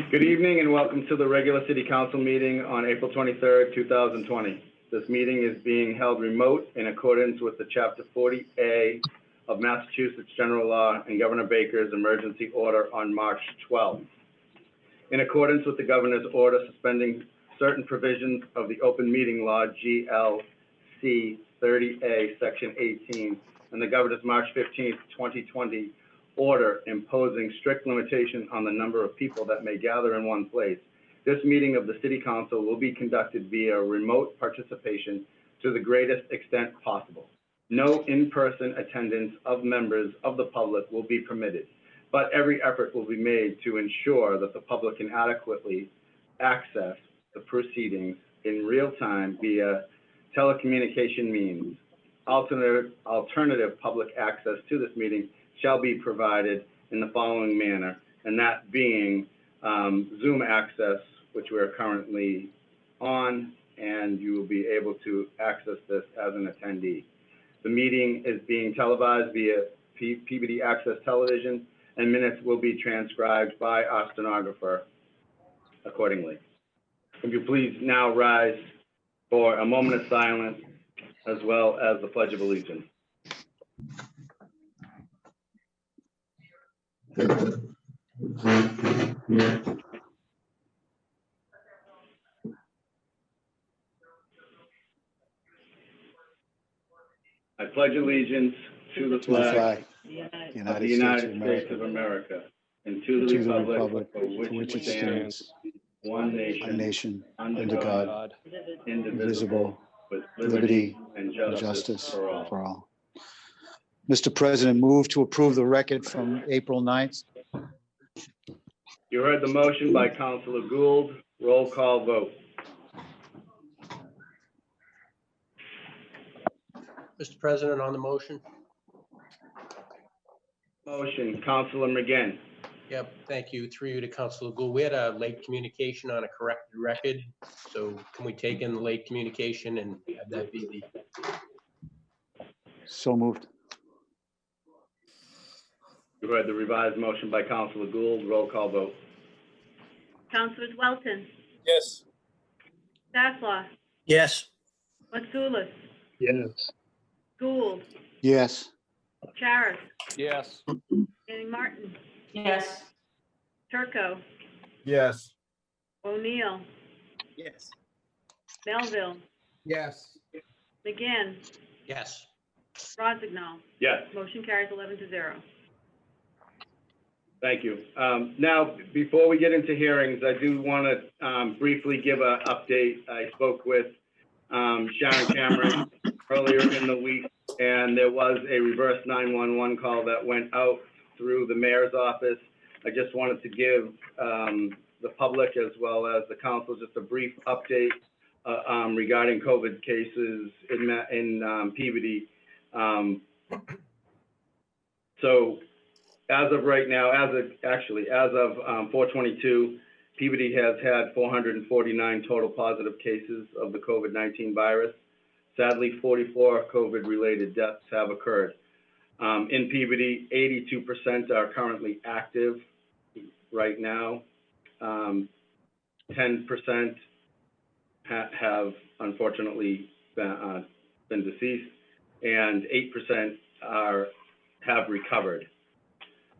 Good evening and welcome to the regular City Council meeting on April 23rd, 2020. This meeting is being held remote in accordance with the Chapter 40A of Massachusetts General Law and Governor Baker's emergency order on March 12th. In accordance with the Governor's order suspending certain provisions of the Open Meeting Law, GLC 30A, Section 18, and the Governor's March 15th, 2020 order imposing strict limitation on the number of people that may gather in one place, this meeting of the City Council will be conducted via remote participation to the greatest extent possible. No in-person attendance of members of the public will be permitted, but every effort will be made to ensure that the public can adequately access the proceedings in real time via telecommunication means. Alternative public access to this meeting shall be provided in the following manner, and that being Zoom access, which we are currently on, and you will be able to access this as an attendee. The meeting is being televised via Peabody Access Television, and minutes will be transcribed by our stenographer accordingly. If you please now rise for a moment of silence, as well as the Pledge of Allegiance. I pledge allegiance to the flag of the United States of America and to the republic for which it stands, one nation, under God, indivisible, with liberty and justice for all. Mr. President, move to approve the record from April 9th. You heard the motion by Councilor Gould. Roll call vote. Mr. President, on the motion. Motion, Councilor McGinn. Yep, thank you. Through you to Councilor Gould. We had a late communication on a corrected record. So can we take in the late communication and have that be the... So moved. You heard the revised motion by Councilor Gould. Roll call vote. Councilors Welton. Yes. Sasslaw. Yes. Matsoulis. Yes. Gould. Yes. Charis. Yes. Manning Martin. Yes. Turco. Yes. O'Neill. Yes. Melville. Yes. McGinn. Yes. Rossignol. Yes. Motion carries 11-0. Thank you. Now, before we get into hearings, I do want to briefly give an update. I spoke with Sharon Cameron earlier in the week, and there was a reverse 911 call that went out through the mayor's office. I just wanted to give the public as well as the council just a brief update regarding COVID cases in Peabody. So as of right now, as of 4/22, Peabody has had 449 total positive cases of the COVID-19 virus. Sadly, 44 COVID-related deaths have occurred. In Peabody, 82% are currently active right now. 10% have unfortunately been deceased, and 8% have recovered.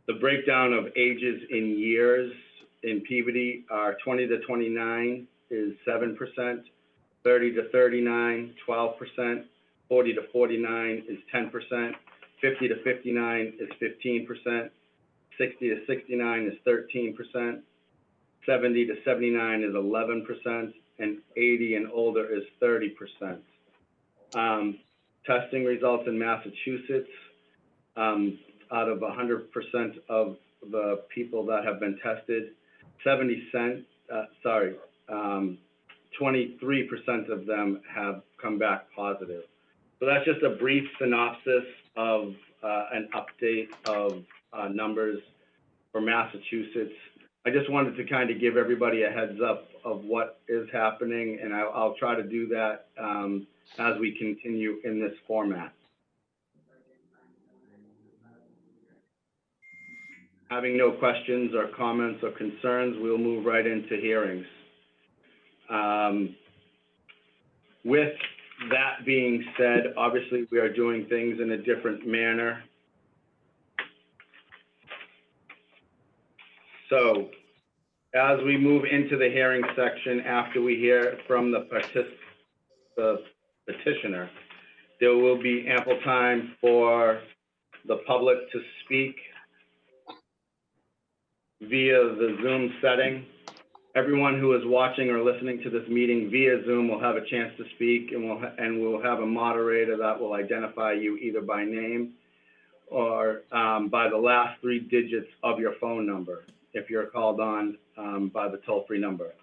The breakdown of ages in years in Peabody are 20 to 29 is 7%, 30 to 39, 12%, 40 to 49 is 10%, 50 to 59 is 15%, 60 to 69 is 13%, 70 to 79 is 11%, and 80 and older is 30%. Testing results in Massachusetts, out of 100% of the people that have been tested, 23% of them have come back positive. So that's just a brief synopsis of an update of numbers for Massachusetts. I just wanted to kind of give everybody a heads up of what is happening, and I'll try to do that as we continue in this format. Having no questions or comments or concerns, we'll move right into hearings. With that being said, obviously we are doing things in a different manner. So as we move into the hearing section, after we hear from the petitioner, there will be ample time for the public to speak via the Zoom setting. Everyone who is watching or listening to this meeting via Zoom will have a chance to speak, and we'll have a moderator that will identify you either by name or by the last 3 digits of your phone number if you're called on by the toll-free number.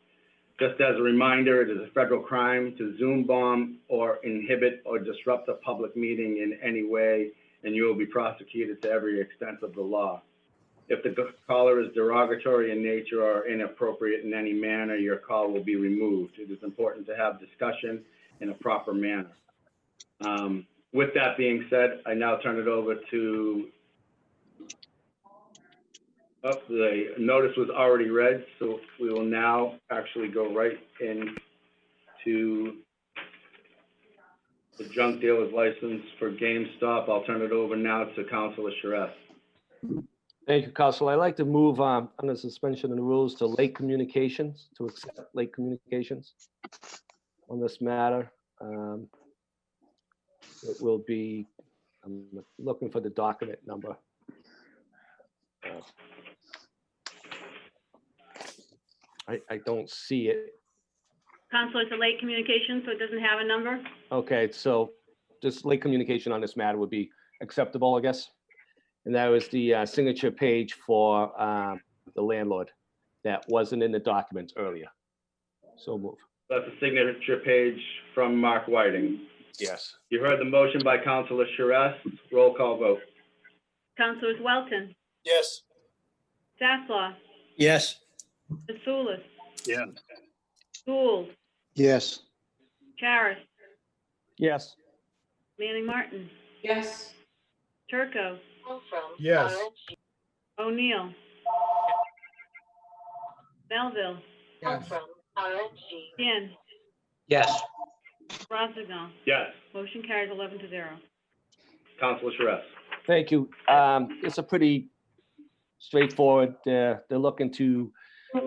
Just as a reminder, it is a federal crime to Zoom bomb or inhibit or disrupt a public meeting in any way, and you will be prosecuted to every extent of the law. If the caller is derogatory in nature or inappropriate in any manner, your call will be removed. It is important to have discussion in a proper manner. With that being said, I now turn it over to, the notice was already read, so we will now actually go right into the junk dealer's license for Gamestop. I'll turn it over now to Councilor Charest. Thank you, Councilor. I'd like to move under suspension of the rules to late communications, to accept late communications on this matter. It will be, I'm looking for the document number. I don't see it. Counselor, it's a late communication, so it doesn't have a number. Okay, so just late communication on this matter would be acceptable, I guess. And that was the signature page for the landlord that wasn't in the documents earlier. So move. That's a signature page from Mark Whiting. Yes. You heard the motion by Councilor Charest. Roll call vote. Councilors Welton, Yes. Sasslaw, Yes. Mitsoulas, Yeah. Gould, Yes. Charis, Yes. Manning Martin, Yes. Turco, Yes. O'Neill, Melville, Yes. Gann, Yes. Rossignol. Yes. Motion carries 11-0. Councilor Charest. Thank you. It's a pretty straightforward. They're looking to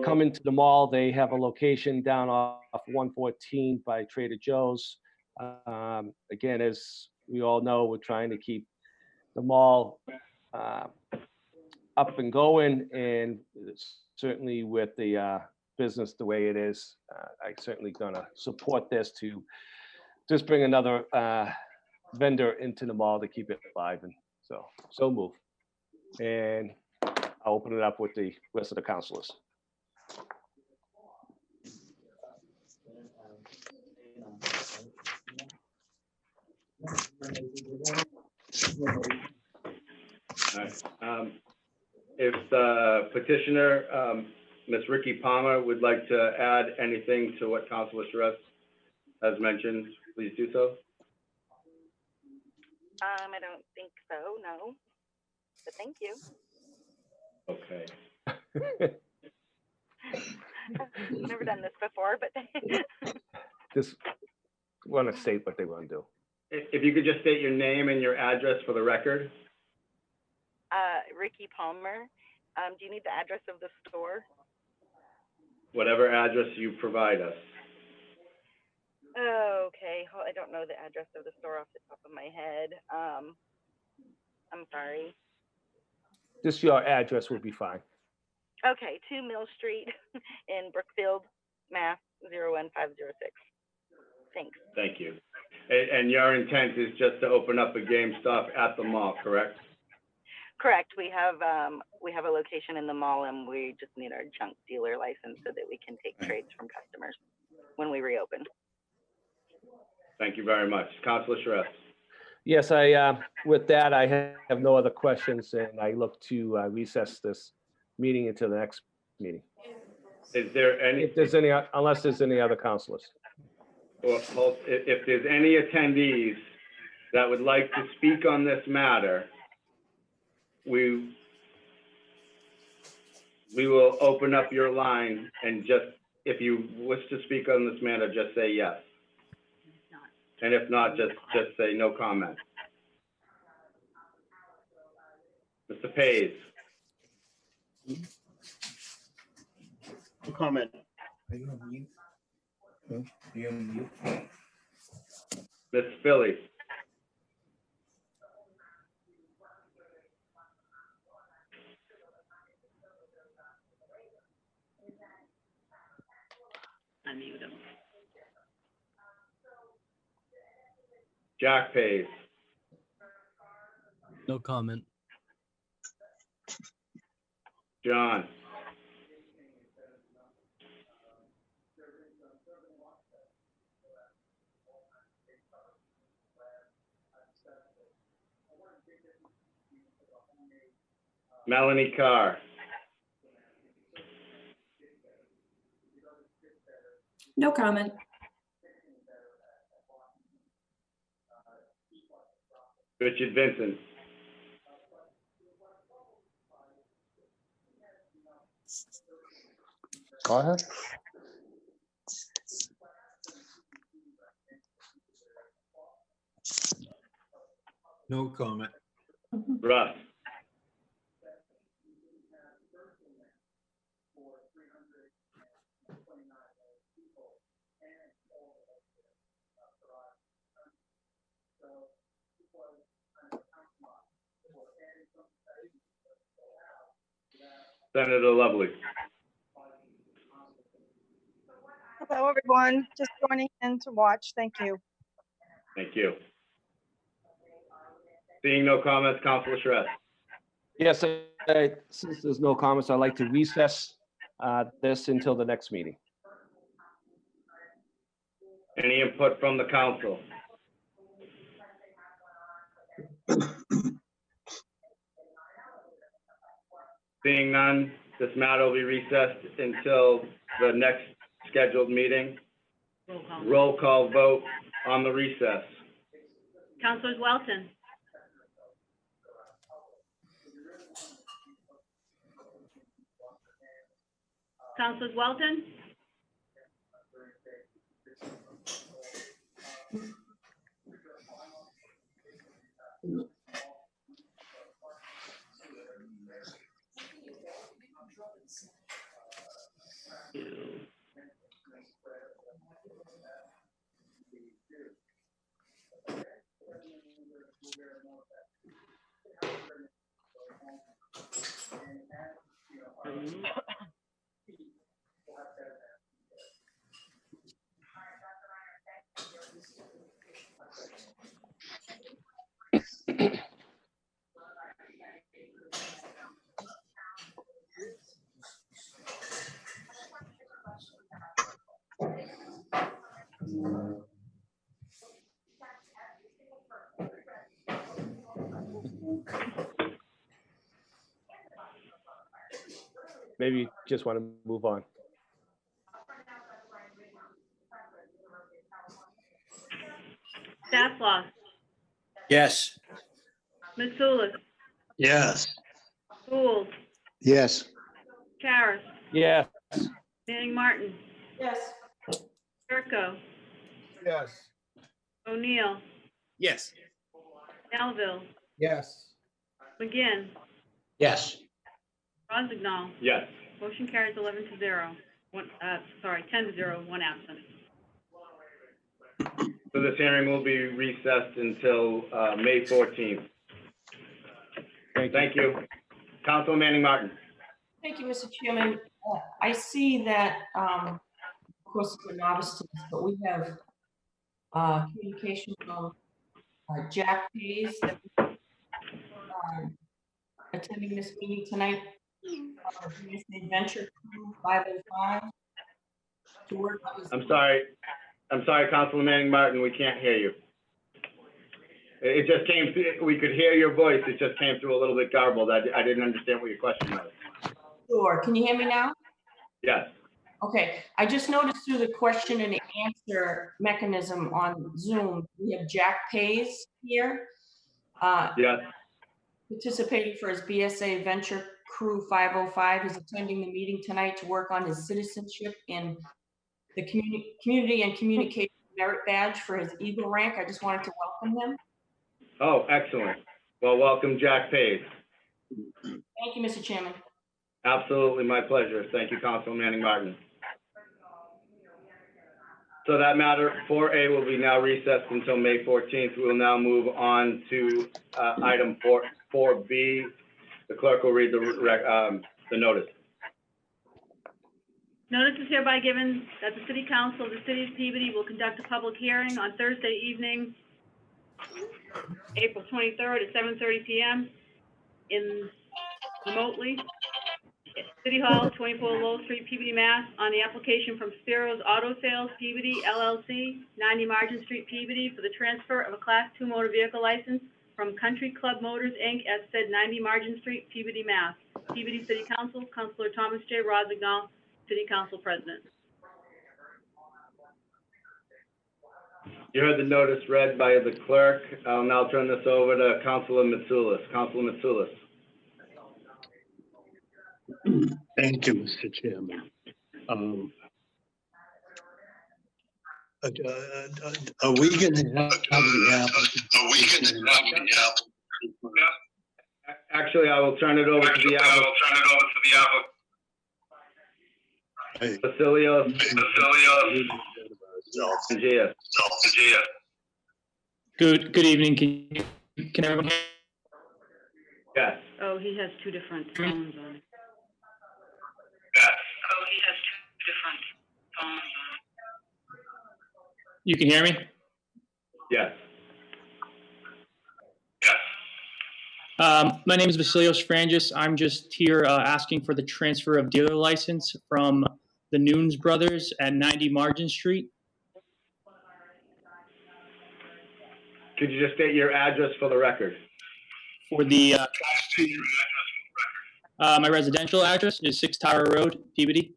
come into the mall. They have a location down off 114 by Trader Joe's. Again, as we all know, we're trying to keep the mall up and going, and certainly with the business the way it is, I certainly gonna support this to just bring another vendor into the mall to keep it alive, and so move. And I'll open it up with the rest of the councilors. All right. If the petitioner, Ms. Ricky Palmer, would like to add anything to what Councilor Charest has mentioned, please do so. I don't think so, no. But thank you. Okay. I've never done this before, but Just want to state what they want to do. If you could just state your name and your address for the record. Ricky Palmer. Do you need the address of the store? Whatever address you provide us. Oh, okay. I don't know the address of the store off the top of my head. I'm sorry. Just your address would be fine. Okay, 2 Mill Street in Brookfield, Mass. 01506. Thanks. Thank you. And your intent is just to open up a GameStop at the mall, correct? Correct. We have a location in the mall, and we just need our junk dealer license so that we can take trades from customers when we reopen. Thank you very much. Councilor Charest. Yes, with that, I have no other questions, and I look to recess this meeting into the next meeting. Is there any? If there's any, unless there's any other councilors. Well, if there's any attendees that would like to speak on this matter, we we will open up your line and just, if you wish to speak on this matter, just say yes. And if not, just say no comment. Mr. Page, No comment. Ms. Philly, Unmute him. Jack Page, No comment. John, Melanie Carr, No comment. Richard Vincent, Go ahead. No comment. Russ, Senator Lovely. Hello, everyone. Just joining in to watch. Thank you. Thank you. Seeing no comments, Councilor Shred. Yes, since there's no comments, I'd like to recess this until the next meeting. Any input from the council? Seeing none, this matter will be recessed until the next scheduled meeting. Roll call. Roll call vote on the recess. Councilors Welton, Councilors Welton, Maybe you just want to move on. Stanislaus, Yes. Mitsoulas, Yes. Gould, Yes. Charis, Yeah, Manning Martin, Yes. Turco, Yes. O'Neill, Yes. Melville, Yes. McGinn, Yes. Rossignol. Yes. Motion carries 11-0. 10-0, one absent. So this hearing will be recessed until May 14th. Thank you. Councilman Manning Martin. Thank you, Mr. Chairman. I see that, of course, we're novice to this, but we have communication from Jack Hayes that attending this meeting tonight. BSA Venture 505 to work on his. I'm sorry, Councilman Manning Martin, we can't hear you. It just came through, we could hear your voice, it just came through a little bit garbled. I didn't understand what your question was. Sure. Can you hear me now? Yes. Okay. I just noticed through the question and answer mechanism on Zoom, we have Jack Hayes here. Yes. Participating for his BSA Venture Crew 505 is attending the meeting tonight to work on his citizenship in the Community and Communication Merit Badge for his Eagle rank. I just wanted to welcome him. Oh, excellent. Well, welcome, Jack Page. Thank you, Mr. Chairman. Absolutely, my pleasure. Thank you, Councilman Manning Martin. So that matter 4A will be now recessed until May 14th. We will now move on to item 4B. The clerk will read the notice. Notice is hereby given that the City Council of the City of Peabody will conduct a public hearing on Thursday evening, April 23rd at 7:30 p.m. remotely at City Hall, 24 Lowell Street, Peabody, Mass. On the application from Spiro's Auto Sales, Peabody, LLC, 90 Margin Street, Peabody, for the transfer of a Class 2 motor vehicle license from Country Club Motors, Inc. at said 90 Margin Street, Peabody, Mass. Peabody City Council, Councilor Thomas J. Rosignol, City Council President. You heard the notice read by the clerk. I'll now turn this over to Councilor Mitsoulas. Councilor Mitsoulas. Thank you, Mr. Chairman. Are we going to have the applicant? Actually, I will turn it over to the applicant. Vasilios. Good evening. Can everyone hear? Yes. Oh, he has two different phones on. You can hear me? Yes. My name is Vasilios Frangis. I'm just here asking for the transfer of dealer license from the Nunes Brothers at 90 Margin Street. Could you just state your address for the record? For the my residential address is 6 Tower Road, Peabody.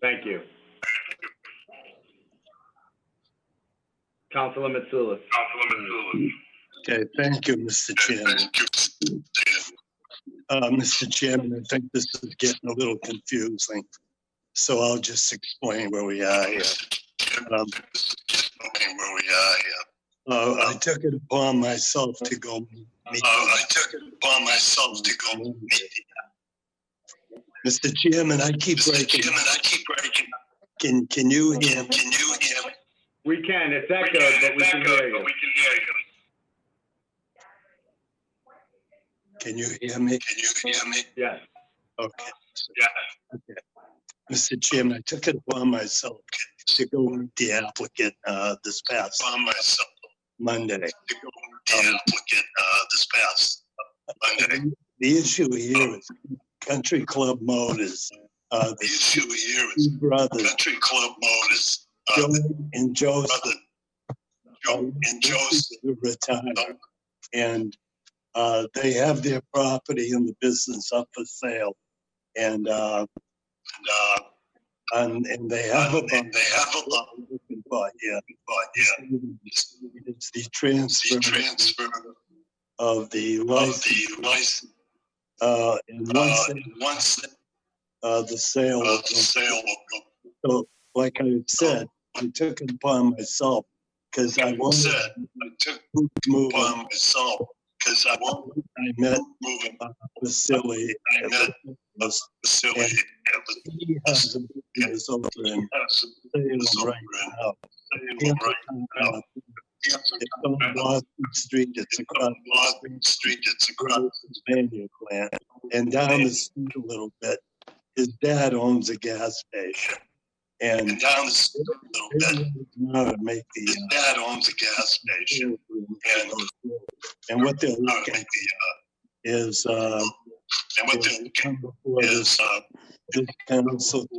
Thank you. Councilor Mitsoulas. Okay, thank you, Mr. Chairman. Mr. Chairman, I think this is getting a little confusing, so I'll just explain where we are here. I took it upon myself to go meet. Mr. Chairman, I keep breaking. Can you hear me? We can. It's echoed, but we can hear you. Can you hear me? Yes. Okay. Okay. Mr. Chairman, I took it upon myself to go meet the applicant this past Monday. The issue here is Country Club Motors. The issue here is brothers, Country Club Motors, Joe and Joseph. Retired, and they have their property in the business up for sale, and they have a it's the transfer of the license, and once the sale will go. So, like I said, I took it upon myself because I wanted to move on myself. Because I met Vasily. He has a business over in Salem right now. It's on Boston Street. It's across Boston Street. It's across the Spaniard plant. And down the street a little bit, his dad owns a gas station. And down the street a little bit, now to make the his dad owns a gas station. And what they're looking at is come before this council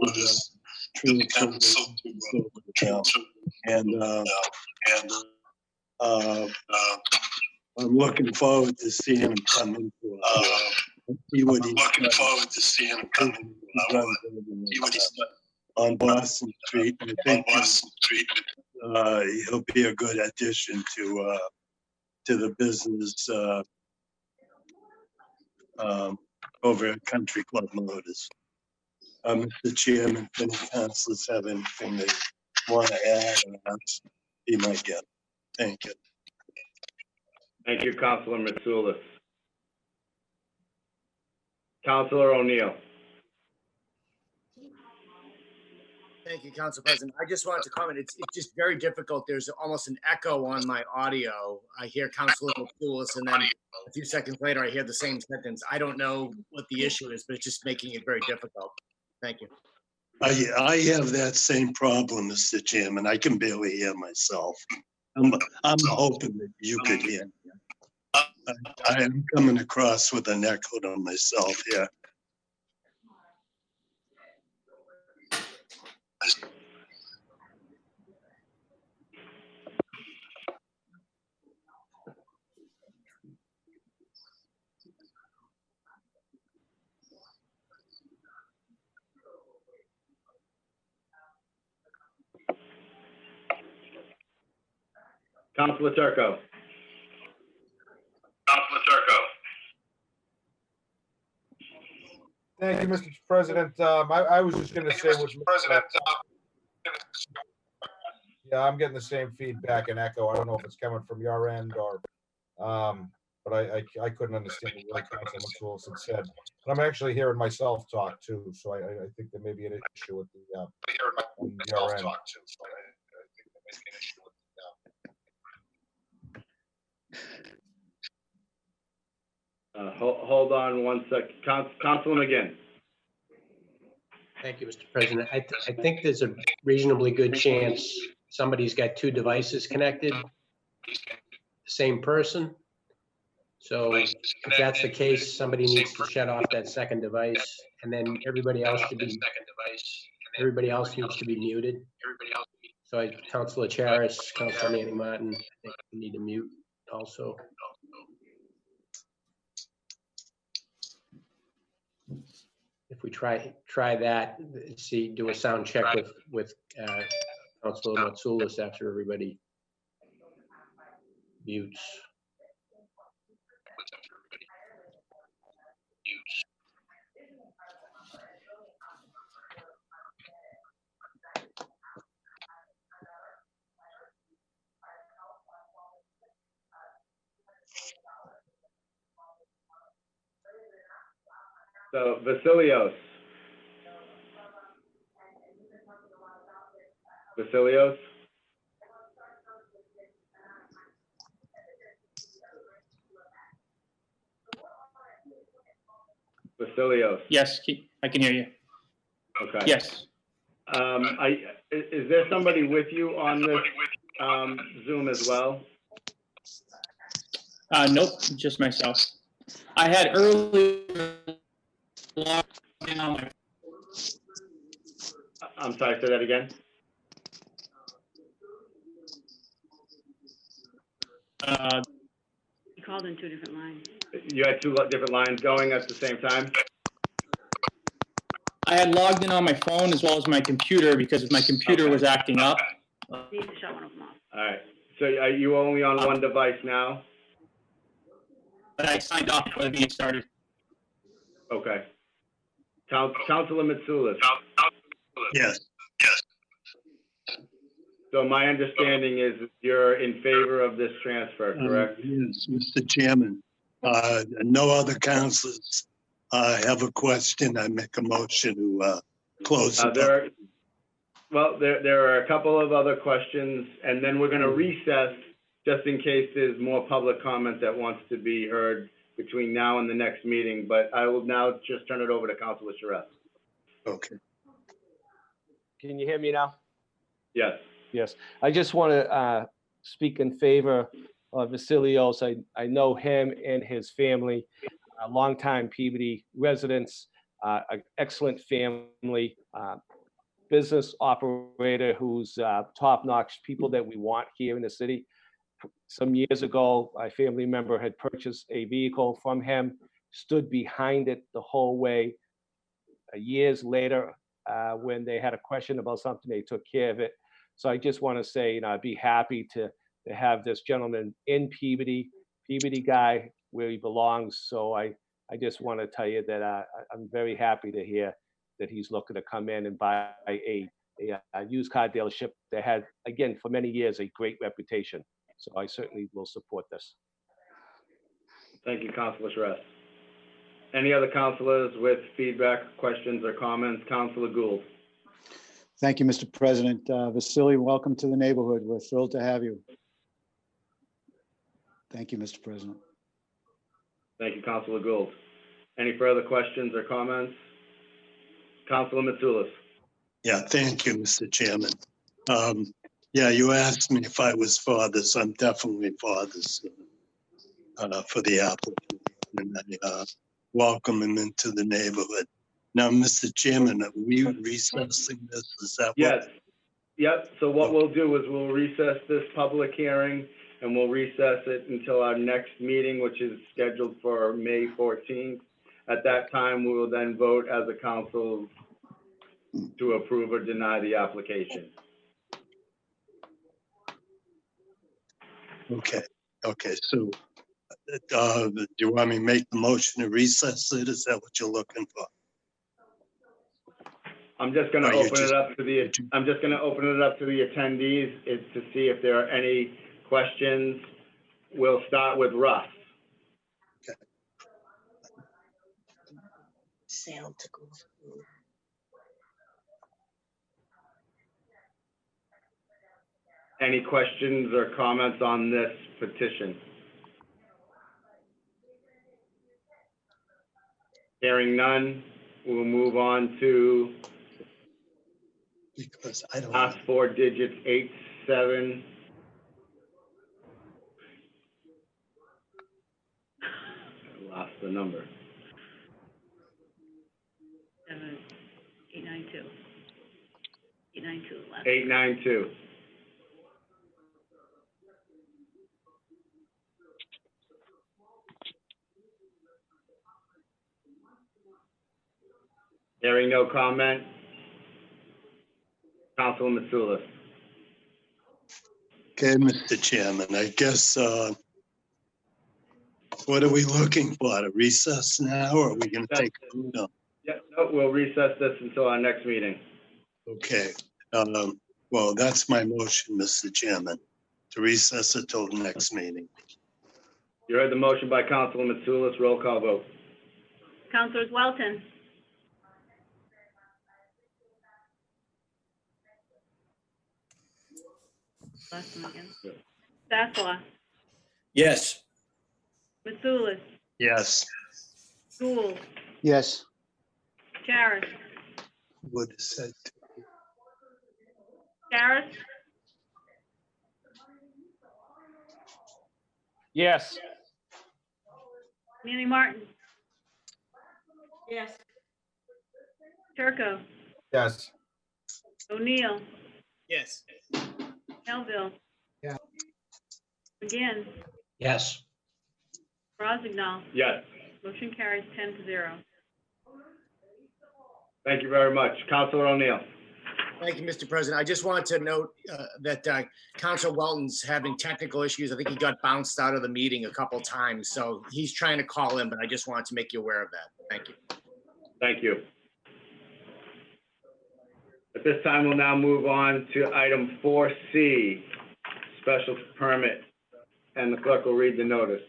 and I'm looking forward to seeing him come in. See what he's on Boston Street. I think he'll be a good addition to the business over at Country Club Motors. Mr. Chairman, if any councilors have anything they want to add, that's be my guest. Thank you. Thank you, Councilor Mitsoulas. Councilor O'Neill. Thank you, Council President. I just wanted to comment. It's just very difficult. There's almost an echo on my audio. I hear Councilor Mitsoulas, and then a few seconds later, I hear the same sentence. I don't know what the issue is, but it's just making it very difficult. Thank you. I have that same problem, Mr. Chairman. I can barely hear myself. I'm hoping that you could hear me. I am coming across with an echo to myself here. Councilor Turco. Thank you, Mr. President. I was just going to say, yeah, I'm getting the same feedback and echo. I don't know if it's coming from your end or, but I couldn't understand what Councilman Mitsoulas had said. And I'm actually hearing myself talk too, so I think there may be an issue with the on your end. Hold on one sec. Councilman again. Thank you, Mr. President. I think there's a reasonably good chance somebody's got two devices connected, same person. So if that's the case, somebody needs to shut off that second device, and then everybody else needs to be muted. So Councilor Charis, Councilor Manning Martin, I think we need to mute also. If we try that, do a sound check with Councilor Mitsoulas after everybody mutes. So Vasilios. Vasilios. Vasilios. Yes, I can hear you. Okay. Yes. Is there somebody with you on this Zoom as well? Nope, just myself. I had earlier logged in on my. I'm sorry, say that again. You called in two different lines. You had two different lines going at the same time? I had logged in on my phone as well as my computer because my computer was acting up. You need to shut one of them off. All right. So are you only on one device now? But I signed off before the meeting started. Okay. Councilor Mitsoulas. Yes. So my understanding is you're in favor of this transfer, correct? Yes, Mr. Chairman. No other councilors have a question. I make a motion to close the public. There are a couple of other questions, and then we're going to recess just in case there's more public comment that wants to be heard between now and the next meeting. But I will now just turn it over to Councilor Charest. Okay. Can you hear me now? Yes. Yes. I just want to speak in favor of Vasilios. I know him and his family, longtime Peabody residents, an excellent family, business operator who's top-notch people that we want here in the city. Some years ago, a family member had purchased a vehicle from him, stood behind it the whole way. Years later, when they had a question about something, they took care of it. So I just want to say, I'd be happy to have this gentleman in Peabody guy where he belongs. So I I just want to tell you that I'm very happy to hear that he's looking to come in and buy a used car dealership that had, again, for many years, a great reputation. So I certainly will support this. Thank you, Councilor Shrest. Any other councilors with feedback, questions, or comments? Councilor Gould. Thank you, Mr. President. Vasily, welcome to the neighborhood. We're thrilled to have you. Thank you, Mr. President. Thank you, Councilor Gould. Any further questions or comments? Councilor Mitsoulas. Yeah, thank you, Mr. Chairman. Yeah, you asked me if I was for this. I'm definitely for this, for the applicant. And I welcome him into the neighborhood. Now, Mr. Chairman, are we recessing this? Is that Yes. Yep. So what we'll do is we'll recess this public hearing and we'll recess it until our next meeting, which is scheduled for May 14th. At that time, we will then vote as a council to approve or deny the application. Okay. Okay. So do you want me to make the motion to recess it? Is that what you're looking for? I'm just going to open it up to the. I'm just going to open it up to the attendees is to see if there are any questions. We'll start with Russ. Okay. Sound to go through. Any questions or comments on this petition? Hearing none, we'll move on to because I don't last four digits, 87. I lost the number. 892. 892. 892. Hearing no comment. Councilor Mitsoulas. Okay, Mr. Chairman, I guess, what are we looking for? A recess now, or are we going to take a vote on? Yeah, no, we'll recess this until our next meeting. Okay. Well, that's my motion, Mr. Chairman, to recess it till the next meeting. You heard the motion by Councilor Mitsoulas. Roll call vote. Councilors Welton. Last one again. Sasslaw. Yes. Mitsoulas. Yes. Gould. Yes. Charis. Would have said. Charis. Yes. Manning Martin. Yes. Turco. Yes. O'Neill. Yes. Melville. Yeah. McGinn. Yes. Rozignol. Yes. Motion carries 10-0. Thank you very much. Councilor O'Neill. Thank you, Mr. President. I just wanted to note that Councilor Welton's having technical issues. I think he got bounced out of the meeting a couple times, so he's trying to call in, but I just wanted to make you aware of that. Thank you. Thank you. At this time, we'll now move on to item 4C, special permit, and the clerk will read the notice.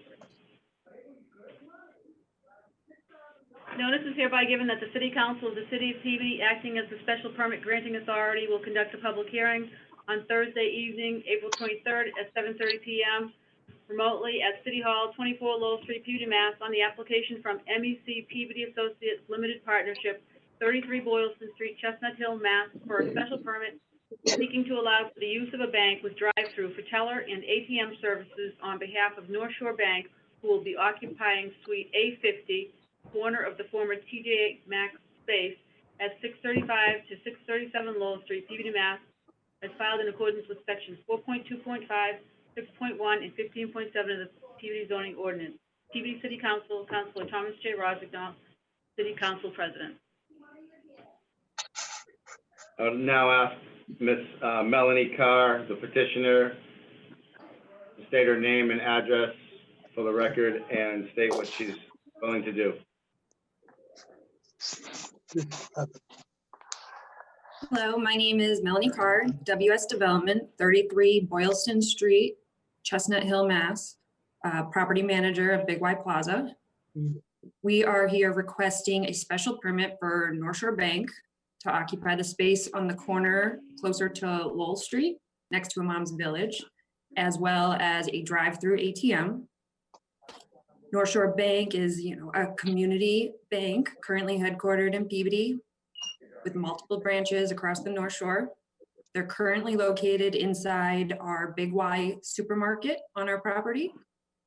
Notice is hereby given that the City Council of the City of Peabody, acting as the special permit granting authority, will conduct a public hearing on Thursday evening, April 23rd at 7:30 p.m. remotely at City Hall, 24 Lowell Street, Peabody, Mass. On the application from MEC Peabody Associates Limited Partnership, 33 Boylston Street, Chestnut Hill, Mass. For a special permit seeking to allow for the use of a bank with drive-through for teller and ATM services on behalf of North Shore Bank, who will be occupying Suite A50, corner of the former TJ Maxx space at 635 to 637 Lowell Street, Peabody, Mass. As filed in accordance with sections 4.2.5, 6.1, and 15.7 of the Peabody zoning ordinance. Peabody City Council, Councilor Thomas J. Rozignol, City Council President. I will now ask Ms. Melanie Carr, the petitioner, to state her name and address for the record and state what she's willing to do. Hello, my name is Melanie Carr, WS Development, 33 Boylston Street, Chestnut Hill, Mass. Property manager of Big Y Plaza. We are here requesting a special permit for North Shore Bank to occupy the space on the corner closer to Lowell Street, next to Imam's Village, as well as a drive-through ATM. North Shore Bank is, a community bank currently headquartered in Peabody with multiple branches across the North Shore. They're currently located inside our Big Y supermarket on our property,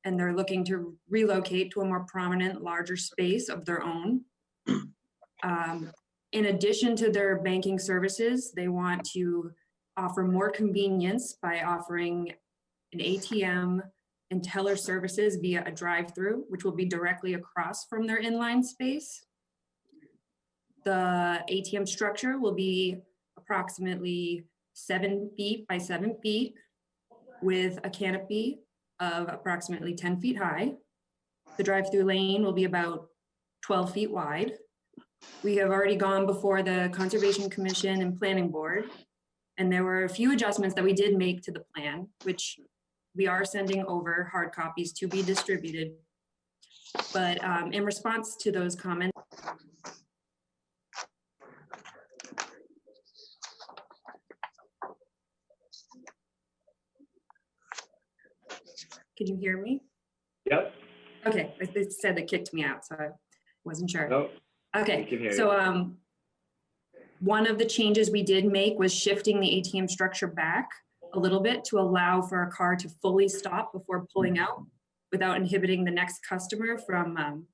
and they're looking to relocate to a more prominent, larger space of their own. In addition to their banking services, they want to offer more convenience by offering an ATM and teller services via a drive-through, which will be directly across from their inline space. The ATM structure will be approximately 7 feet by 7 feet with a canopy of approximately 10 feet high. The drive-through lane will be about 12 feet wide. We have already gone before the Conservation Commission and Planning Board, and there were a few adjustments that we did make to the plan, which we are sending over hard copies to be distributed. But in response to those comments, can you hear me? Yep. Okay, it said it kicked me out, so I wasn't sure. Nope. Okay, We can hear so you. one of the changes we did make was shifting the ATM structure back a little bit to allow for a car to fully stop before pulling out without inhibiting the next customer from,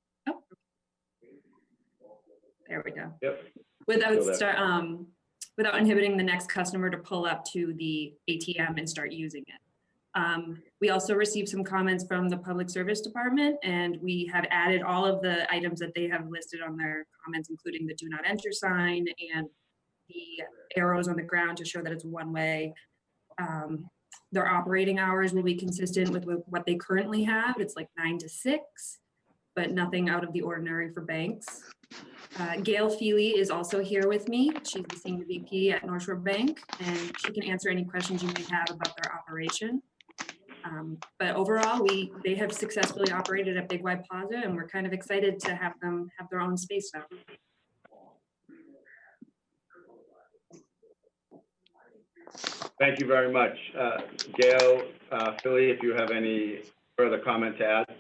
there we go. Yep. Without inhibiting the next customer to pull up to the ATM and start using it. We also received some comments from the Public Service Department, and we have added all of the items that they have listed on their comments, including the do not enter sign and the arrows on the ground to show that it's one way. Their operating hours will be consistent with what they currently have. It's like 9 to 6, but nothing out of the ordinary for banks. Gail Feely is also here with me. She's the Senior VP at North Shore Bank, and she can answer any questions you may have about their operation. But overall, they have successfully operated at Big Y Plaza, and we're kind of excited to have them have their own space now. Thank you very much. Gail, Philly, if you have any further comment to add?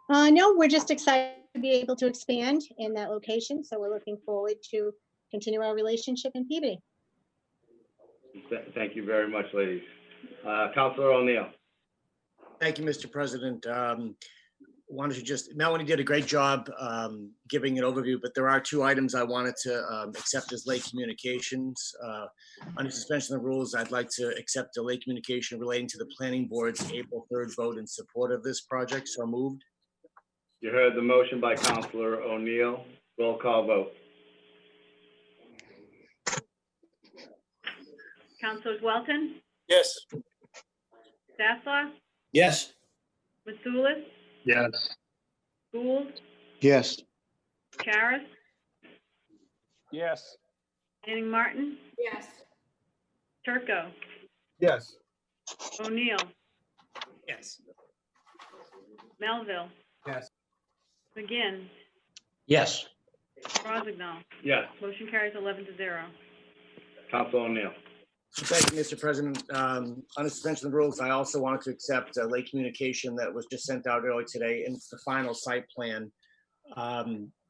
No, we're just excited to be able to expand in that location. So we're looking forward to continue our relationship in Peabody. Thank you very much, ladies. Councilor O'Neill. Thank you, Mr. President. Wanted to Melanie did a great job giving an overview, but there are 2 items I wanted to accept as late communications. Under suspension of the rules, I'd like to accept a late communication relating to the Planning Board's April 3rd vote in support of this project. So moved. You heard the motion by Councilor O'Neill. Roll call vote. Councilors Welton, Yes. Sasslaw, Yes. Mitsoulas, Yes. Gould, Yes. Karas, Yes. Manning Martin, Yes. Turco, Yes. O'Neill, Yes. Melville, Yes. McGinn, Yes. Rozignol. Yes. Motion carries 11-0. Councilor O'Neill. Thank you, Mr. President. Under suspension of the rules, I also wanted to accept a late communication that was just sent out earlier today, and it's the final site plan.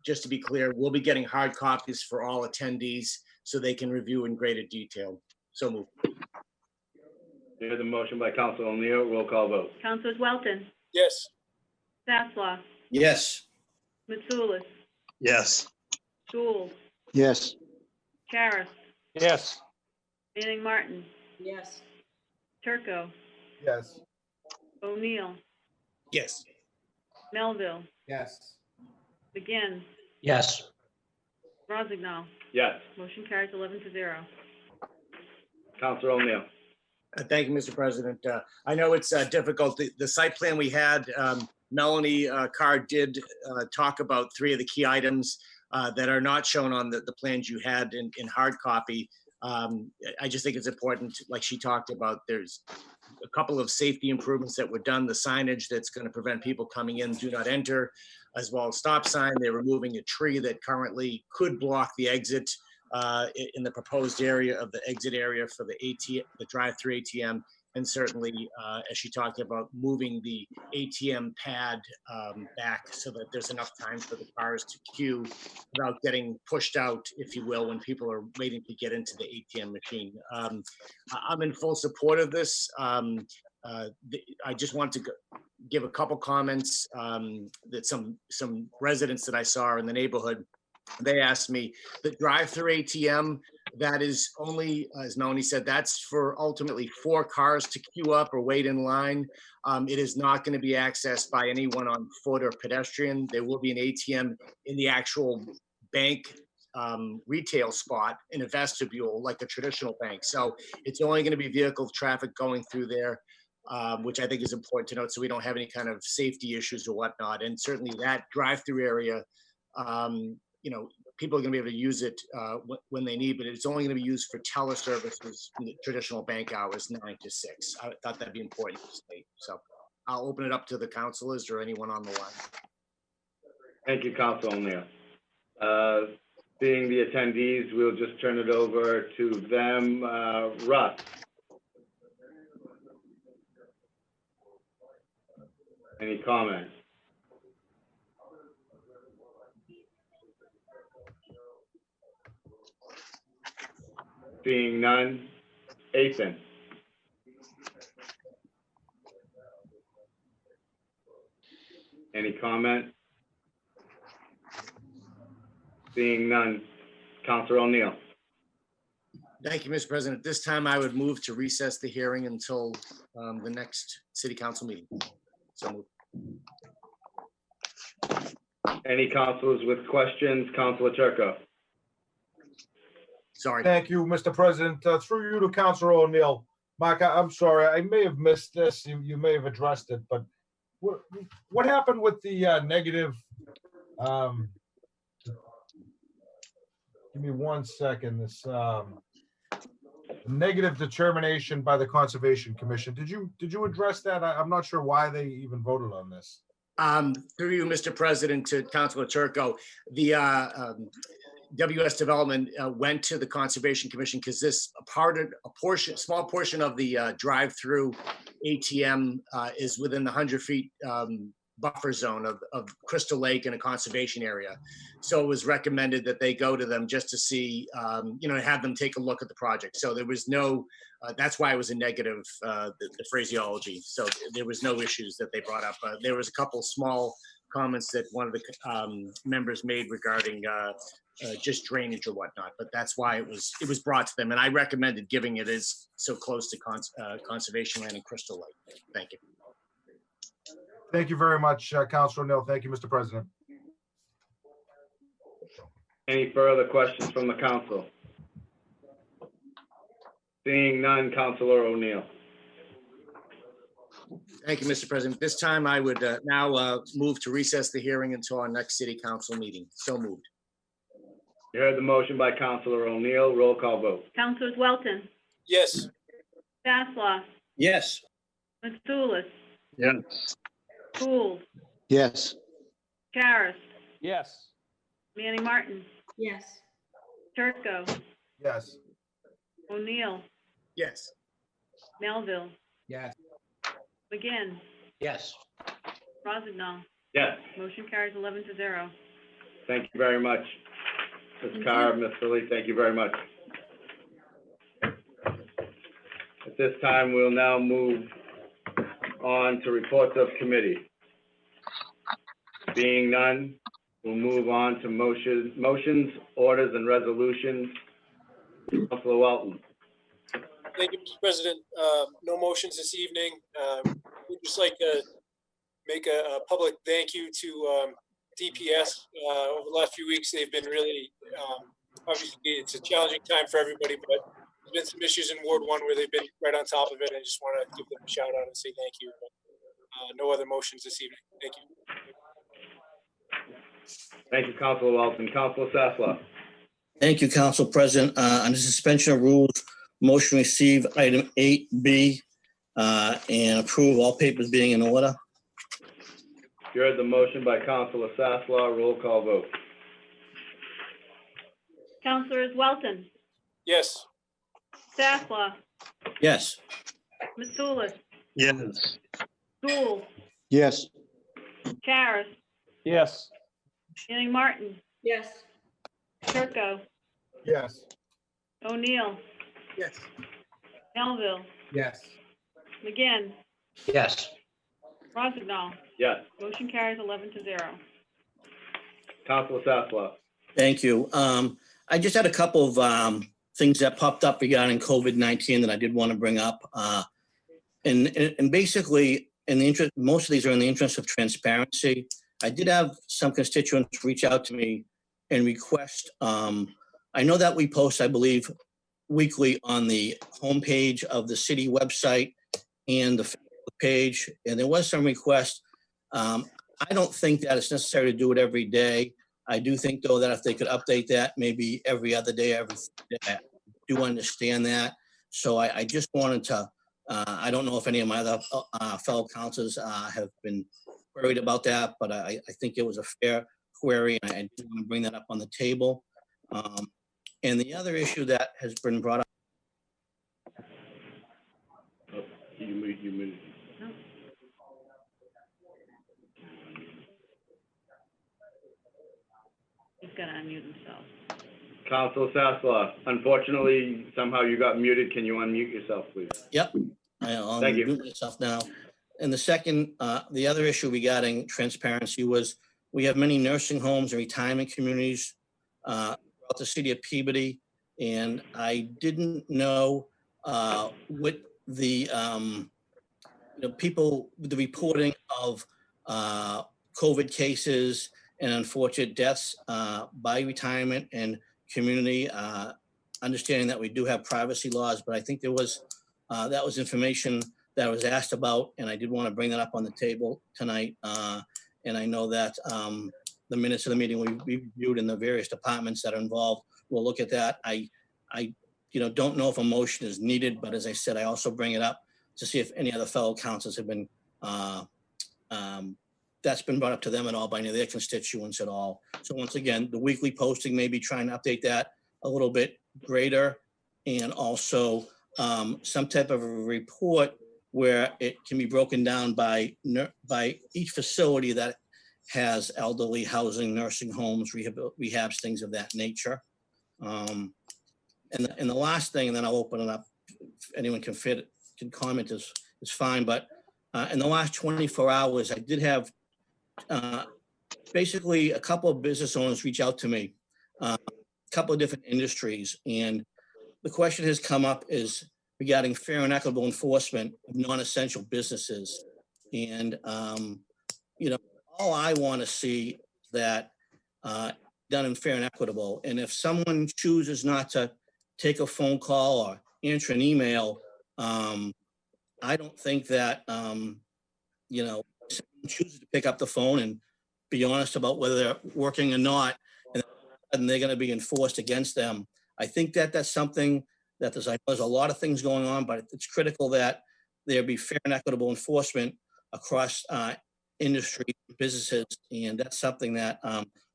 Just to be clear, we'll be getting hard copies for all attendees so they can review in greater detail. So moved. You heard the motion by Councilor O'Neill. Roll call vote. Councilors Welton, Yes. Sasslaw, Yes. Mitsoulas, Yes. Gould, Yes. Karas, Yes. Manning Martin, Yes. Turco, Yes. O'Neill, Yes. Melville, Yes. McGinn, Yes. Rozignol. Yes. Motion carries 11-0. Councilor O'Neill. Thank you, Mr. President. I know it's difficult. The site plan we had Melanie Carr did talk about 3 of the key items that are not shown on the plans you had in hard copy. I just think it's important, like she talked about, there's a couple of safety improvements that were done, the signage that's going to prevent people coming in, do not enter, as well as stop sign. They're removing a tree that currently could block the exit in the proposed area of the exit area for the drive-through ATM. And certainly, as she talked about, moving the ATM pad back so that there's enough time for the cars to queue without getting pushed out, if you will, when people are waiting to get into the ATM machine. I'm in full support of this. I just want to give a couple comments that some residents that I saw in the neighborhood, they asked me, the drive-through ATM, that is only, as Melanie said, that's for ultimately 4 cars to queue up or wait in line. It is not going to be accessed by anyone on foot or pedestrian. There will be an ATM in the actual bank retail spot in a vestibule like a traditional bank. So it's only going to be vehicle traffic going through there, which I think is important to note so we don't have any kind of safety issues or whatnot. And certainly that drive-through area, you know, people are going to be able to use it when they need, but it's only going to be used for teller services in the traditional bank hours, 9 to 6. I thought that'd be important to state. So I'll open it up to the councilors or anyone on the line. Thank you, Council O'Neill. Seeing the attendees, we'll just turn it over to them. Russ. Any comments? Seeing none. Ethan. Any comment? Seeing none. Councilor O'Neill. Thank you, Mr. President. At this time, I would move to recess the hearing until the next city council meeting. So moved. Any councilors with questions? Councilor Turco. Sorry. Thank you, Mr. President. Through you to Councilor O'Neill. Mark, I'm sorry, I may have missed this. You may have addressed it, but what happened with the negative? Give me 1 second. This negative determination by the Conservation Commission. Did you address that? I'm not sure why they even voted on this. Through you, Mr. President, to Councilor Turco, the WS Development went to the Conservation Commission because this small portion of the drive-through ATM is within the 100 feet buffer zone of Crystal Lake and a conservation area. So it was recommended that they go to them just to see, have them take a look at the project. So there was no, that's why it was a negative, the phraseology. So there was no issues that they brought up. There was a couple small comments that one of the members made regarding just drainage or whatnot, but that's why it was brought to them. And I recommended giving it as so close to conservation land in Crystal Lake. Thank you. Thank you very much, Councilor O'Neill. Thank you, Mr. President. Any further questions from the council? Seeing none, Councilor O'Neill. Thank you, Mr. President. This time I would now move to recess the hearing until our next city council meeting. So moved. You heard the motion by Councilor O'Neill. Roll call vote. Councilors Welton, Yes. Sasslaw, Yes. Mitsoulas, Yes. Gould, Yes. Charis, Yes. Manning Martin, Yes. Turco, Yes. O'Neill, Yes. Melville, Yes. McGinn, Yes. Rossignol. Yes. Motion carries 11-0. Thank you very much. Ms. Carr, Ms. Philly, thank you very much. At this time, we'll now move on to reports of committee. Being none, we'll move on to motions, orders, and resolutions. Councilor Welton. Thank you, Mr. President. No motions this evening. We'd just like to make a public thank you to DPS. Over the last few weeks, they've been really, obviously it's a challenging time for everybody, but there's been some issues in Ward 1 where they've been right on top of it. I just want to give them a shout out and say thank you. But, no no other motions this evening. Thank you. Thank you, Councilor Walton. Councilor Sasslaw. Thank you, Council President. Under suspension of rules, motion to receive item 8B and approve all papers being in order. You heard the motion by Councilor Sasslaw. Roll call vote. Councilors Welton, Yes. Sasslaw, Yes. Mitsoulas, Yes. Gould, Yes. Charis, Yes. Manning Martin, Yes. Turco, Yes. O'Neill, Yes. Melville, Yes. McGinn, Yes. Rossignol. Yes. Motion carries 11-0. Councilor Sasslaw. Thank you. I just had a couple of things that popped up regarding COVID-19 that I did want to bring up. And basically, in the interest, most of these are in the interest of transparency. I did have some constituents reach out to me and request, I know that we post, I believe, weekly on the homepage of the city website and the Facebook page, and there was some request. I don't think that it's necessary to do it every day. I do think, though, that if they could update that maybe every other day, every day, I do understand that. So I just wanted to, I don't know if any of my other fellow councilors have been worried about that, but I think it was a fair query, and I do want to bring that up on the table. And the other issue that has been brought up. Oh, you moved. He's got to unmute himself. Councilor Sasslaw, unfortunately, somehow you got muted. Can you unmute yourself, please? Yep. I'll Thank you. mute myself now. And the second, the other issue regarding transparency was we have many nursing homes and retirement communities throughout the city of Peabody. And I didn't know what the people, the reporting of COVID cases and unfortunate deaths by retirement and community, understanding that we do have privacy laws, but I think there was, that was information that I was asked about, and I did want to bring that up on the table tonight. And I know that the minutes of the meeting we reviewed in the various departments that are involved, we'll look at that. I don't know if a motion is needed, but as I said, I also bring it up to see if any other fellow councils have been, that's been brought up to them at all by any of their constituents at all. So once again, the weekly posting, maybe trying to update that a little bit greater, and also some type of a report where it can be broken down by each facility that has elderly housing, nursing homes, rehabs, things of that nature. And the last thing, and then I'll open it up, if anyone can comment is fine, but in the last 24 hours, I did have basically a couple of business owners reach out to me, a couple of different industries, and the question has come up is regarding fair and equitable enforcement of non-essential businesses. And, all I want to see that done in fair and equitable. And if someone chooses not to take a phone call or answer an email, I don't think that, someone chooses to pick up the phone and be honest about whether they're working or not, and they're going to be enforced against them. I think that that's something that there's a lot of things going on, but it's critical that there be fair and equitable enforcement across industry businesses. And that's something that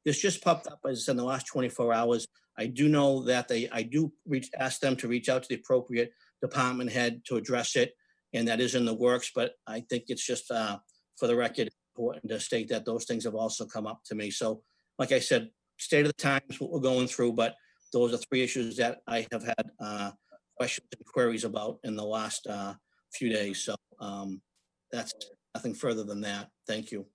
this just popped up, as I said, in the last 24 hours. I do know that I do ask them to reach out to the appropriate department head to address it, and that is in the works. But I think it's just for the record important to state that those things have also come up to me. So, like I said, state of the times, what we're going through, but those are three issues that I have had questions and queries about in the last few days. So that's nothing further than that. Thank you.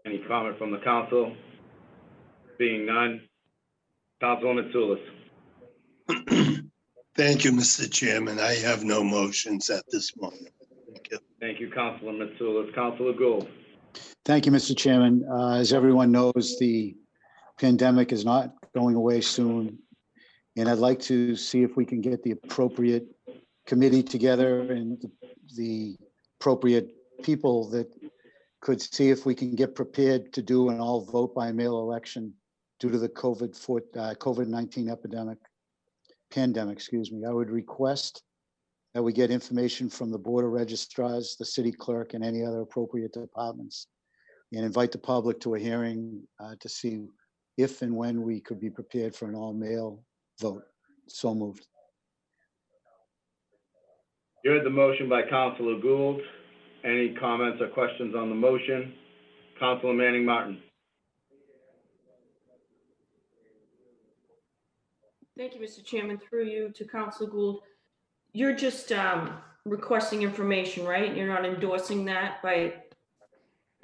Any comment from the council? Being none, Councilwoman Mitsoulas. Thank you, Mr. Chairman. I have no motions at this moment. Thank you. Thank you, Councilor Mitsoulas. Councilor Gould. Thank you, Mr. Chairman. As everyone knows, the pandemic is not going away soon. And I'd like to see if we can get the appropriate committee together and the appropriate people that could see if we can get prepared to do an all vote by mail election due to the COVID-19 pandemic, excuse me. I would request that we get information from the Board of Registrars, the city clerk, and any other appropriate departments, and invite the public to a hearing to see if and when we could be prepared for an all mail vote. So moved. You heard the motion by Councilor Gould. Any comments or questions on the motion? Councilor Manning Martin. Thank you, Mr. Chairman. Through you to Councilor Gould. You're just requesting information, right? You're not endorsing that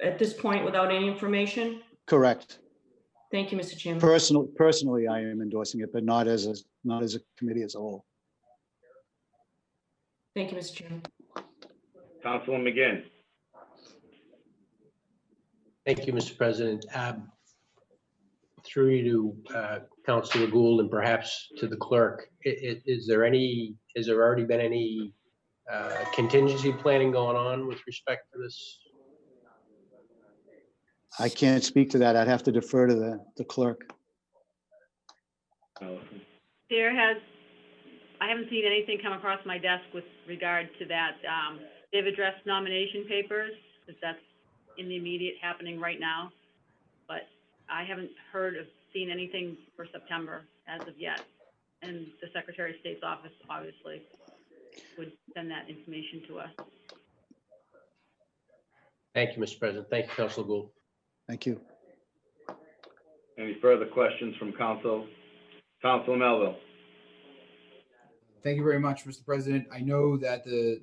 at this point without any information? Correct. Thank you, Mr. Chairman. Personally, I am endorsing it, but not as a committee as a whole. Thank you, Mr. Chairman. Councilor McGinn. Thank you, Mr. President. Through you to Councilor Gould and perhaps to the clerk, has there already been any contingency planning going on with respect to this? I can't speak to that. I'd have to defer to the clerk. I haven't seen anything come across my desk with regard to that. They've addressed nomination papers, because that's in the immediate happening right now. But I haven't seen anything for September as of yet. And the Secretary of State's office obviously would send that information to us. Thank you, Mr. President. Thank you, Councilor Gould. Thank you. Any further questions from Councilor Melville? Thank you very much, Mr. President. I know that the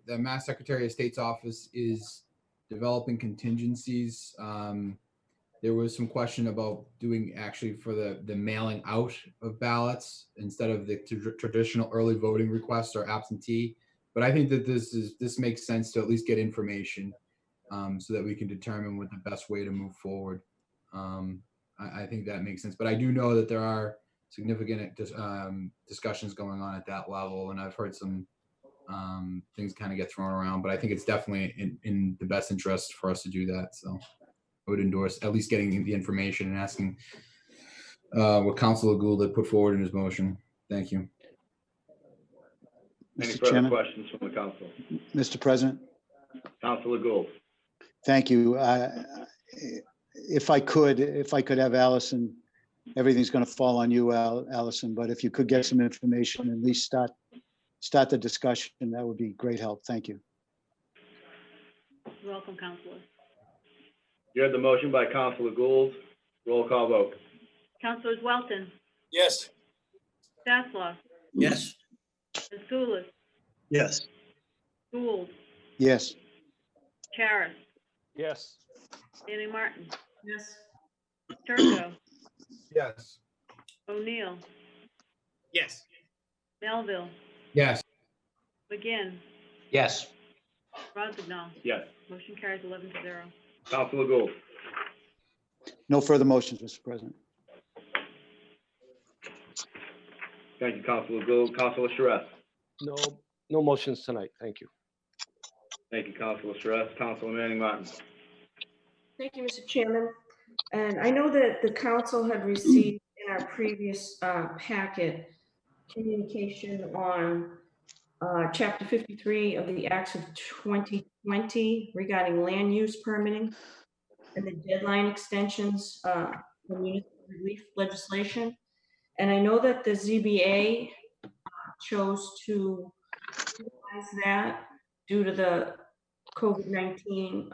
Mass Secretary of State's office is developing contingencies. There was some question about doing actually for the mailing out of ballots instead of the traditional early voting requests or absentee. But I think that this makes sense to at least get information so that we can determine what the best way to move forward. I think that makes sense. But I do know that there are significant discussions going on at that level, and I've heard some things kind of get thrown around, but I think it's definitely in the best interest for us to do that. So I would endorse at least getting the information and asking what Councilor Gould had put forward in his motion. Thank you. Any further questions from the council? Mr. President. Councilor Gould. Thank you. If I could have Alison, everything's going to fall on you, Alison, but if you could get some information, at least start the discussion, that would be great help. Thank you. You're welcome, Councilor. You heard the motion by Councilor Gould. Roll call vote. Councilors Welton. Yes. Sasslaw. Yes. Mitsoulas. Yes. Gould. Yes. Charis. Yes. Manning Martin. Yes. Turco. Yes. O'Neill. Yes. Melville. Yes. McGinn. Yes. Rossignol. Yes. Motion carries 11-0. Councilor Gould. No further motions, Mr. President. Thank you, Councilor Gould. Councilor Charest. No motions tonight. Thank you. Thank you, Councilor Charest. Councilor Manning Martin. Thank you, Mr. Chairman. And I know that the council had received in our previous packet communication on Chapter 53 of the Acts of 2020 regarding land use permitting and the deadline extensions for municipal relief legislation. And I know that the ZBA chose to utilize that due to the COVID-19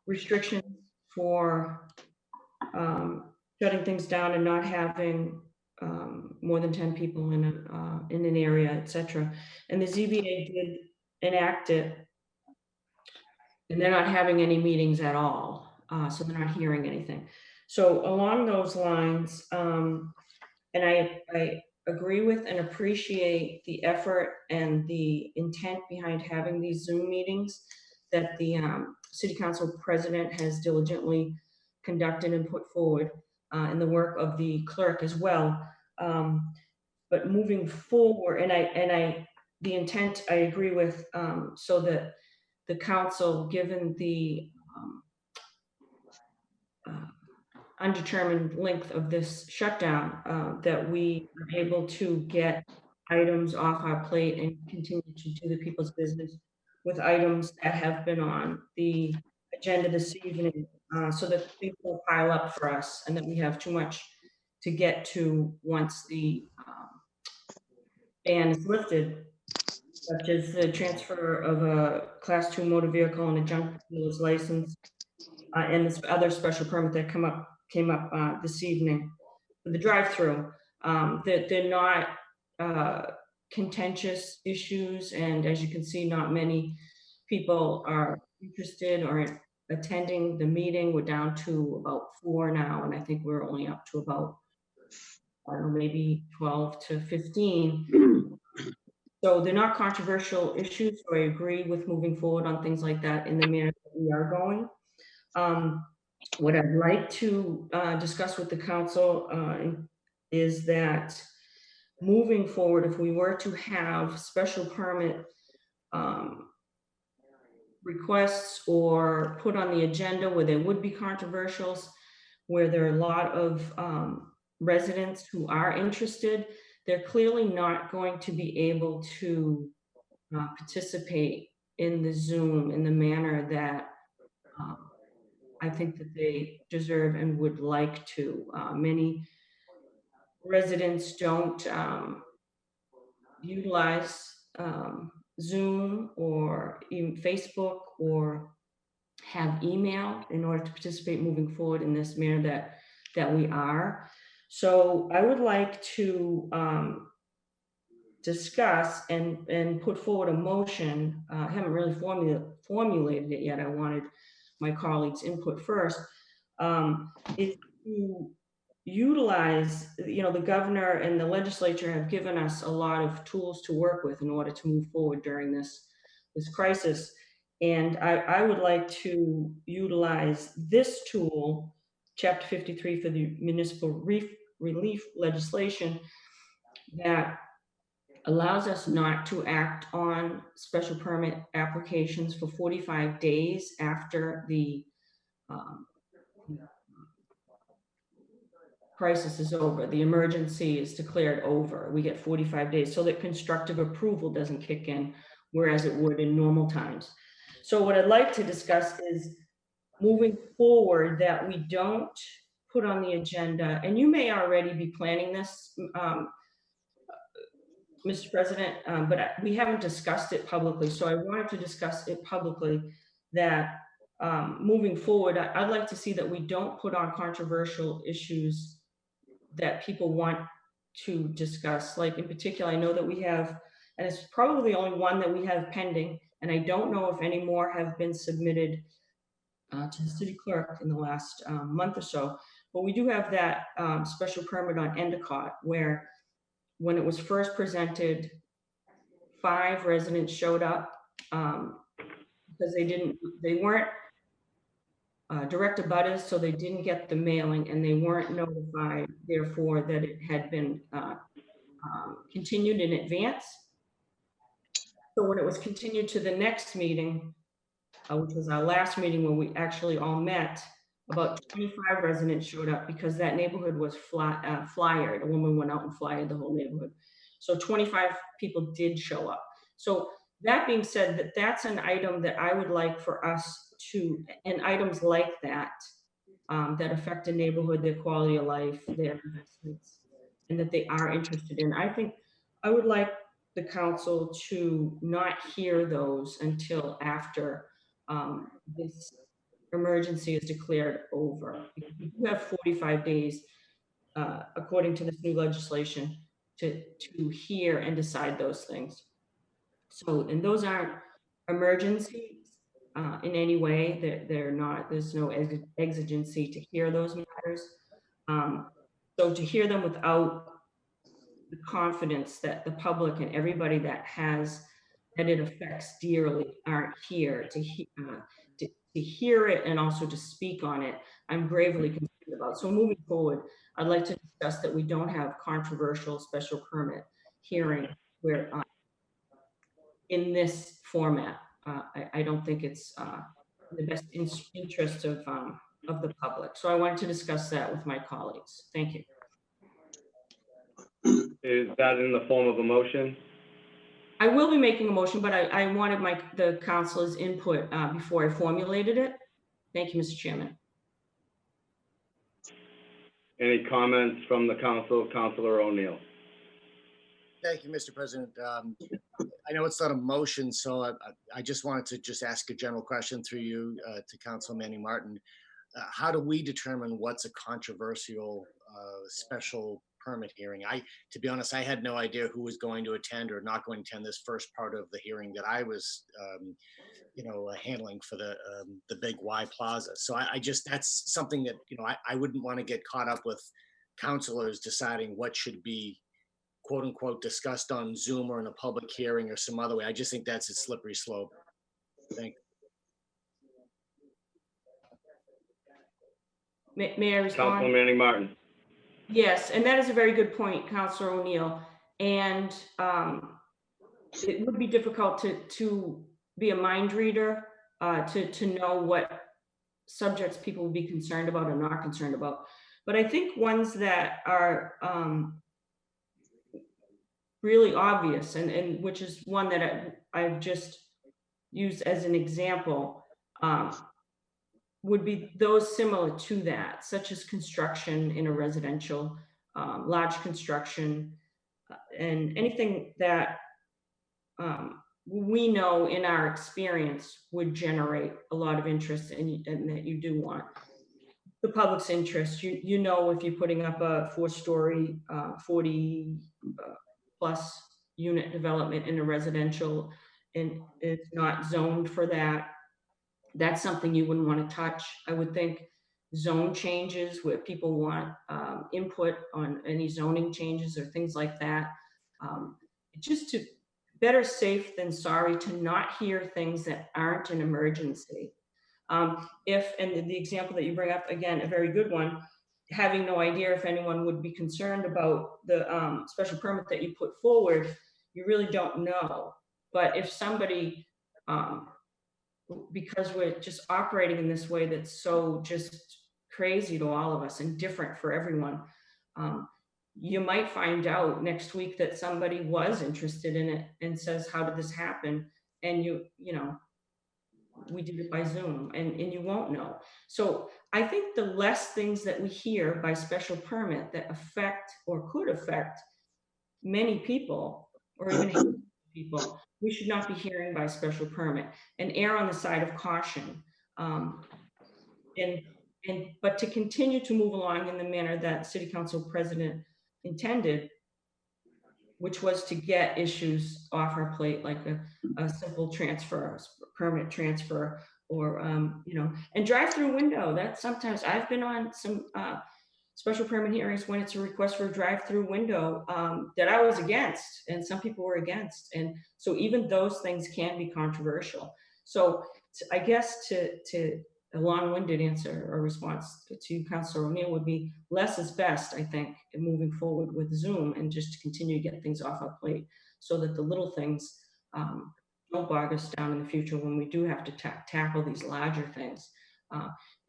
restrictions for shutting things down and not having more than 10 people in an area, etc. And the ZBA did enact it, and they're not having any meetings at all, so they're not hearing anything. So along those lines, and I agree with and appreciate the effort and the intent behind having these Zoom meetings that the City Council President has diligently conducted and put forward, and the work of the clerk as well. but moving forward, the intent I agree with, so that the council, given the undetermined length of this shutdown, that we are able to get items off our plate and continue to do the people's business with items that have been on the agenda this evening, so that things don't pile up for us and that we have too much to get to once the ban is lifted, such as the transfer of a Class 2 motor vehicle and a junk dealer's license, and this other special permit that came up this evening for the drive-through. That they're not contentious issues, and as you can see, not many people are interested or attending the meeting. We're down to about 4 now, and I think we're only up to about, I don't know, maybe 12 to 15. So they're not controversial issues, so I agree with moving forward on things like that in the manner that we are going. What I'd like to discuss with the council is that moving forward, if we were to have special permit requests or put on the agenda where there would be controversials, where there are a lot of residents who are interested, they're clearly not going to be able to participate in the Zoom in the manner that I think that they deserve and would like to. Many residents don't utilize Zoom or even Facebook or have email in order to participate moving forward in this manner that we are. So I would like to discuss and put forward a motion. I haven't really formulated it yet. I wanted my colleagues' input first, is to utilize, the governor and the legislature have given us a lot of tools to work with in order to move forward during this crisis. And I would like to utilize this tool, Chapter 53 for the municipal relief legislation, that allows us not to act on special permit applications for 45 days after the crisis is over. The emergency is declared over. We get 45 days so that constructive approval doesn't kick in, whereas it would in normal times. So what I'd like to discuss is moving forward that we don't put on the agenda, and you may already be planning this, Mr. President, but we haven't discussed it publicly. So I wanted to discuss it publicly that moving forward, I'd like to see that we don't put on controversial issues that people want to discuss. Like in particular, I know that we have, and it's probably the only one that we have pending, and I don't know if any more have been submitted to the city clerk in the last month or so, but we do have that special permit on Endicott, where when it was first presented, 5 residents showed up because they weren't direct abutters, so they didn't get the mailing and they weren't notified, therefore, that it had been continued in advance. So when it was continued to the next meeting, which was our last meeting where we actually all met, about 25 residents showed up because that neighborhood was flyered. A woman went out and flyered the whole neighborhood. So 25 people did show up. So that being said, that's an item that I would like for us to, and items like that, that affect a neighborhood, their quality of life, their investments, and that they are interested in. I think I would like the council to not hear those until after this emergency is declared over. You have 45 days, according to this new legislation, to hear and decide those things. So, and those aren't emergencies in any way. They're not, there's no exigency to hear those matters. So to hear them without the confidence that the public and everybody that it affects dearly aren't here to hear it and also to speak on it, I'm gravely concerned thinking about. So moving forward, I'd like to discuss that we don't have controversial special permit hearing where in this format. I don't think it's in the best interest of the public. So I wanted to discuss that with my colleagues. Thank you. Is that in the form of a motion? I will be making a motion, but I wanted the council's input before I formulated it. Thank you, Mr. Chairman. Any comments from the council, Councilor O'Neill? Thank you, Mr. President. I know it's not a motion, so I just wanted to just ask a general question through you to Councilman Manning Martin. How do we determine what's a controversial special permit hearing? To be honest, I had no idea who was going to attend or not going to attend this first part of the hearing that I was, handling for the big Y Plaza. So that's something that, I wouldn't want to get caught up with councilors deciding what should be quote unquote discussed on Zoom or in a public hearing or some other way. I just think that's a slippery slope. Thank you. May I respond? Councilman Manning Martin. Yes, and that is a very good point, Councilor O'Neill. And it would be difficult to be a mind reader, to know what subjects people would be concerned about or not concerned about. But I think ones that are really obvious, and which is one that I've just used as an example, would be those similar to that, such as construction in a residential, large construction, and anything that we know in our experience would generate a lot of interest and that you do want. The public's interest, you know, if you're putting up a 4-story, 40 plus unit development in a residential and it's not zoned for that, that's something you wouldn't want to touch. I would think zone changes where people want input on any zoning changes or things like that. Just to better safe than sorry to not hear things that aren't an emergency. And the example that you bring up, again, a very good one, having no idea if anyone would be concerned about the special permit that you put forward, you really don't know. But if somebody, because we're just operating in this way that's so just crazy to all of us and different for everyone, you might find out next week that somebody was interested in it and says, how did this happen? And you know, we did it by Zoom, and you won't know. So I think the less things that we hear by special permit that affect or could affect many people or even people, we should not be hearing by special permit, and err on the side of caution. But to continue to move along in the manner that City Council President intended, which was to get issues off our plate, like a simple transfer, permit transfer, or, and drive-through window. That sometimes I've been on some special permit hearings when it's a request for a drive-through window that I was against, and some people were against. And so even those things can be controversial. So I guess to a long-winded answer or response to Councilor O'Neill would be less is best, I think, in moving forward with Zoom, and just to continue to get things off our plate so that the little things don't bog us down in the future when we do have to tackle these larger things.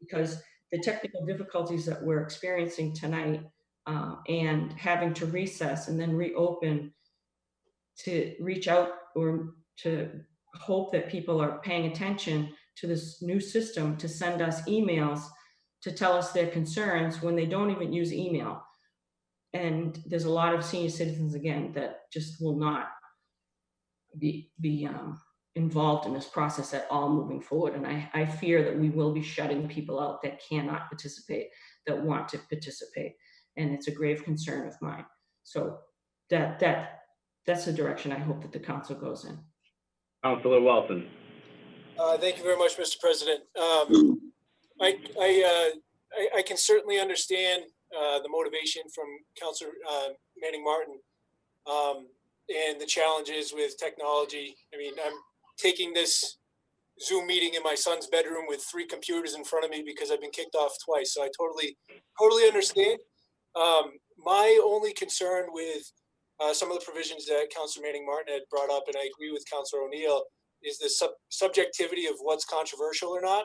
Because the technical difficulties that we're experiencing tonight and having to recess and then reopen to reach out or to hope that people are paying attention to this new system to send us emails to tell us their concerns when they don't even use email. And there's a lot of senior citizens, again, that just will not be involved in this process at all moving forward. And I fear that we will be shutting people out that cannot participate, that want to participate. And it's a grave concern of mine. So that's the direction I hope that the council goes in. Councilor Welton. Thank you very much, Mr. President. I can certainly understand the motivation from Councilor Manning Martin and the challenges with technology. I mean, I'm taking this Zoom meeting in my son's bedroom with 3 computers in front of me because I've been kicked off twice. So I totally understand. My only concern with some of the provisions that Councilor Manning Martin had brought up, and I agree with Councilor O'Neill, is the subjectivity of what's controversial or not.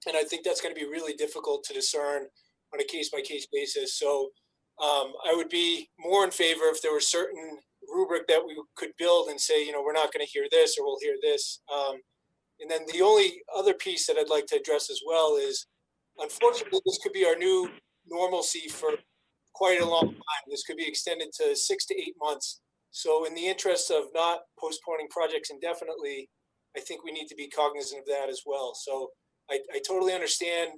And I think that's going to be really difficult to discern on a case-by-case basis. So I would be more in favor if there were certain rubric that we could build and say, we're not going to hear this or we'll hear this. And then the only other piece that I'd like to address as well is, unfortunately, this could be our new normalcy for quite a long time. This could be extended to 6 to 8 months. So in the interest of not postponing projects indefinitely, I think we need to be cognizant of that as well. So I totally understand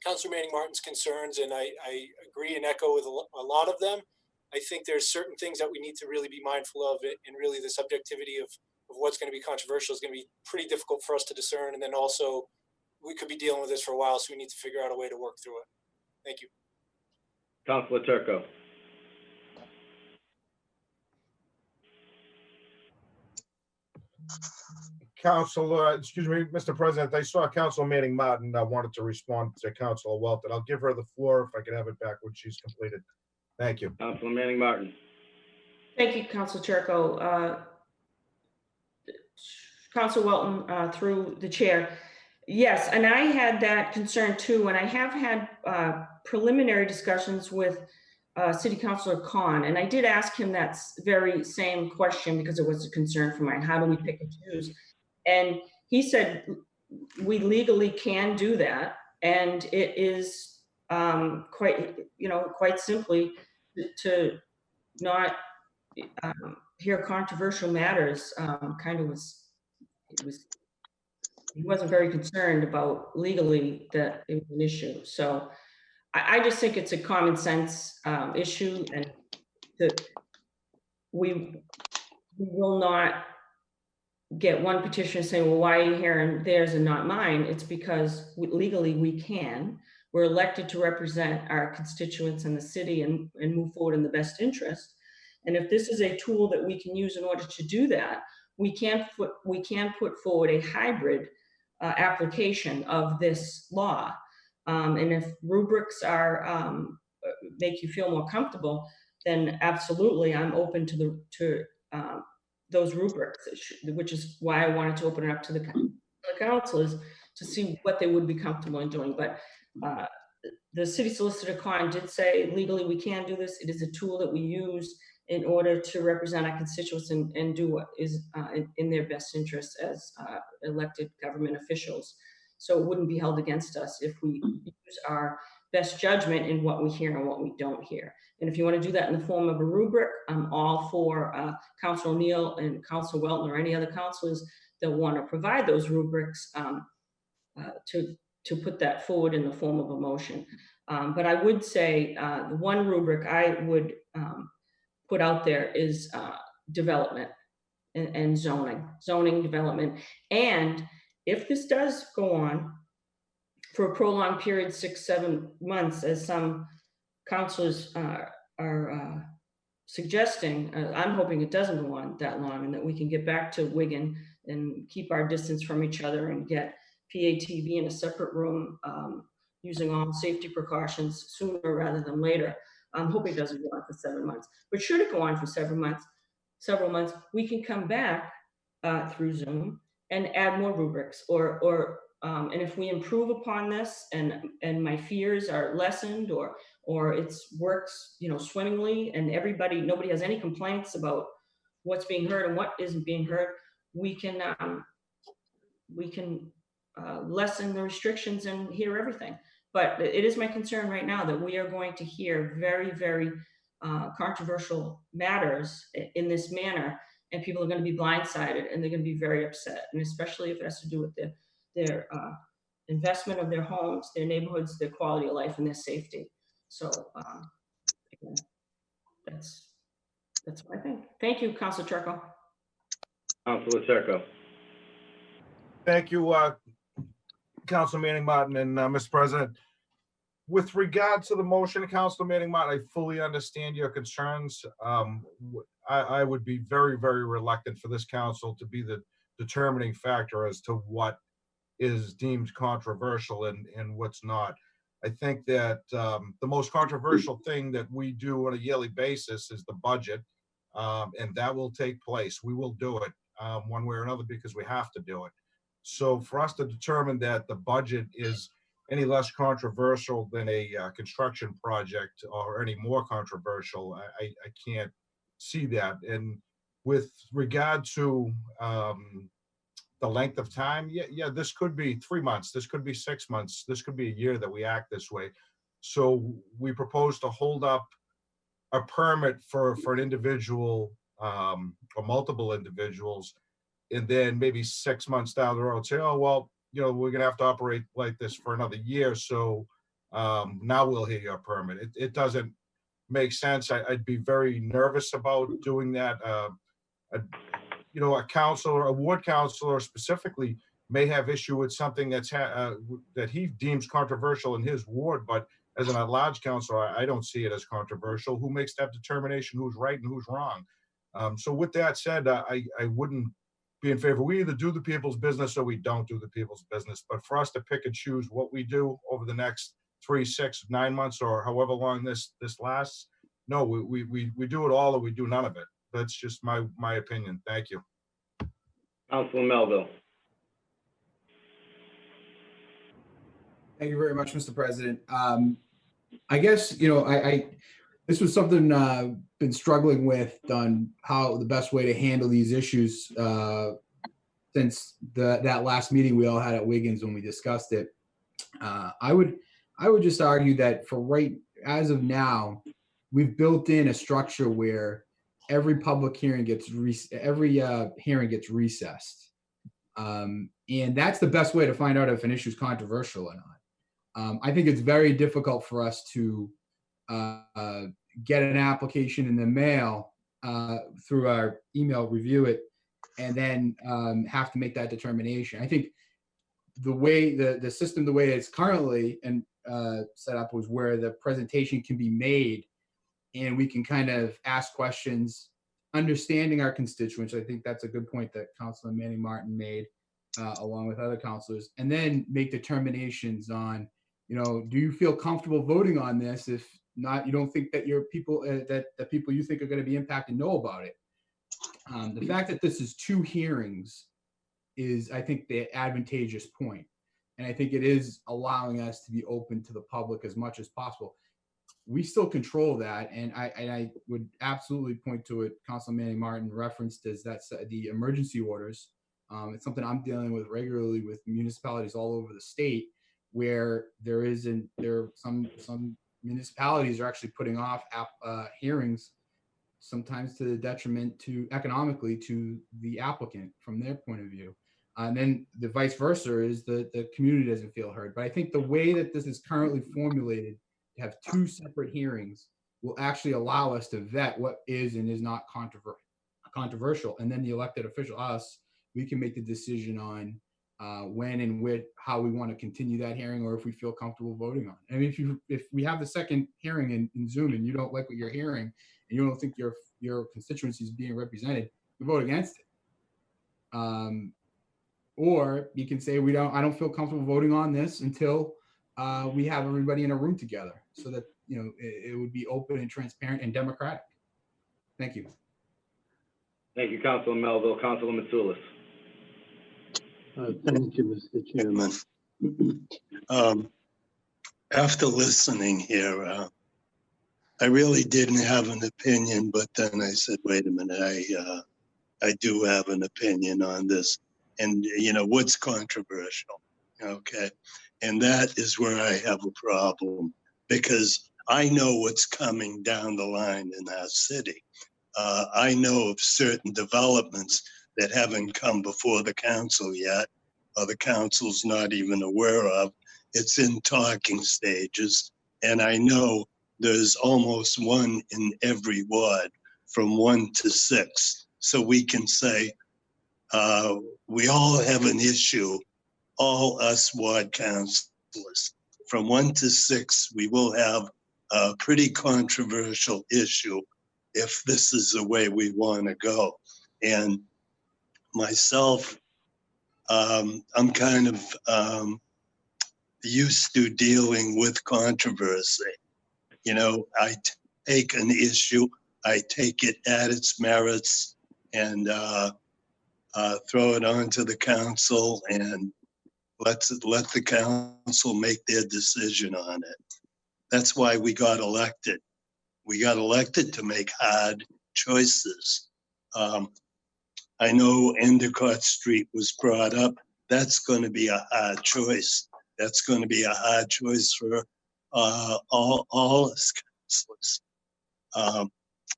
Councilor Manning Martin's concerns, and I agree and echo with a lot of them. I think there's certain things that we need to really be mindful of, and really the subjectivity of what's going to be controversial is going to be pretty difficult for us to discern. And then also, we could be dealing with this for a while, so we need to figure out a way to work through it. Thank you. Councilor Turco. Councilor, excuse me, Mr. President, I saw Councilor Manning Martin wanted to respond to Councilor Welton. I'll give her the floor if I could have it back when she's completed. Thank you. Councilor Manning Martin. Thank you, Councilor Turco. Councilor Welton, through the chair. Yes, and I had that concern too, and I have had preliminary discussions with City Councilor Khan, and I did ask him that very same question because it was a concern for mine. How do we pick and choose? And he said we legally can do that, and it is quite simply to not hear controversial matters. He wasn't very concerned about legally that it was an issue. So I just think it's a common sense issue, and that we will not get one petition saying, well, why are you here and theirs and not mine? It's because legally we can. We're elected to represent our constituents in the city and move forward in the best interest. And if this is a tool that we can use in order to do that, we can put forward a hybrid application of this law. And if rubrics are make you feel more comfortable, then absolutely I'm open to those rubrics, which is why I wanted to open it up to the councilors to see what they would be comfortable in doing. But the city solicitor Khan did say legally we can do this. It is a tool that we use in order to represent our constituents and do what is in their best interest as elected government officials. So it wouldn't be held against us if we use our best judgment in what we hear and what we don't hear. And if you want to do that in the form of a rubric, I'm all for Councilor O'Neill and Councilor Welton or any other councilors that want to provide those rubrics to put that forward in the form of a motion. But I would say the one rubric I would put out there is development and zoning development. And if this does go on for a prolonged period, 6-7 months, as some councilors are suggesting, I'm hoping it doesn't go on that long and that we can get back to Wigan and keep our distance from each other and get PeabodyTV in a separate room using all safety precautions sooner rather than later. I'm hoping it doesn't go on for 7 months, but should it go on for several months, we can come back through Zoom and add more rubrics, and if we improve upon this and my fears are lessened or it works, swimmingly, and nobody has any complaints about what's being heard and what isn't being heard, we can lessen the restrictions and hear everything. But it is my concern right now that we are going to hear very, very controversial matters in this manner, and people are going to be blindsided and they're going to be very upset, and especially if it has to do with their investment of their homes, their neighborhoods, their quality of life, and their safety. So again, that's what I think. Thank you, Councilor Turco. Councilor Turco. Thank you, Councilor Manning Martin and Mr. President. With regard to the motion, Councilor Manning Martin, I fully understand your concerns. I would be very, very reluctant for this council to be the determining factor as to what is deemed controversial and what's not. I think that the most controversial thing that we do on a yearly basis is the budget, and that will take place. We will do it one way or another because we have to do it. So for us to determine that the budget is any less controversial than a construction project or any more controversial, I can't see that. And with regard to the length of time, yeah, this could be 3 months, this could be 6 months, this could be a year that we act this way. So we propose to hold up a permit for an individual or multiple individuals, and then maybe 6 months down the road say, oh, well, we're gonna have to operate like this for another year, so now we'll hear your permit. It doesn't make sense. I'd be very nervous about doing that. A counselor, a ward counselor specifically, may have issue with something that's that he deems controversial in his ward, but as an at-large counselor, I don't see it as controversial. Who makes that determination? Who's right and who's wrong? So with that said, I wouldn't be in favor. We either do the people's business or we don't do the people's business. But for us to pick and choose what we do over the next 3, 6, 9 months, or however long this lasts, no, we do it all or we do none of it. That's just my opinion. Thank you. Councilman Melville. Thank you very much, Mr. President. I guess, this was something I've been struggling with on how the best way to handle these issues since that last meeting we all had at Wiggins when we discussed it. I would just argue that as of now, we've built in a structure where every public hearing gets hearing gets recessed, and that's the best way to find out if an issue is controversial or not. I think it's very difficult for us to get an application in the mail through our email, review it, and then have to make that determination. I think the way the system, the way it's currently and set up, was where the presentation can be made and we can kind of ask questions, understanding our constituents. I think that's a good point that Councilman Manning Martin made, along with other councilors, and then make determinations on, do you feel comfortable voting on this? If not, you don't think that your people, that the people you think are going to be impacted know about it. The fact that this is 2 hearings is, I think, the advantageous point. And I think it is allowing us to be open to the public as much as possible. We still control that. And I would absolutely point to it. Councilman Manning Martin referenced as that's the emergency orders. It's something I'm dealing with regularly with municipalities all over the state, where there are some municipalities are actually putting off hearings, sometimes to the detriment economically to the applicant from their point of view. And then the vice versa is the community doesn't feel heard. But I think the way that this is currently formulated, to have 2 separate hearings, will actually allow us to vet what is and is not controversial. And then the elected official, us, we can make the decision on when and how we want to continue that hearing, or if we feel comfortable voting on it. I mean, if we have the second hearing in Zoom and you don't like what you're hearing and you don't think your constituency is being represented, you vote against it. Or you can say I don't feel comfortable voting on this until we have everybody in a room together, so that it would be open and transparent and democratic. Thank you. Thank you, Councilman Melville. Councilor Mitsoulas. Thank you, Mr. Chairman. After listening here, I really didn't have an opinion, but then I said, wait a minute, I do have an opinion on this. And what's controversial, okay? And that is where I have a problem, because I know what's coming down the line in our city. I know of certain developments that haven't come before the council yet, or the council's not even aware of. It's in talking stages. And I know there's almost 1 in every ward, from 1 to 6. So we can say, we all have an issue, all us ward councilors. From 1 to 6, we will have a pretty controversial issue if this is the way we want to go. And myself I'm kind of used to dealing with controversy. You know, I take an issue, I take it at its merits and throw it on to the council and let the council make their decision on it. That's why we got elected. We got elected to make hard choices. I know Endicott Street was brought up. That's going to be a hard choice. That's going to be a hard choice for all us councilors.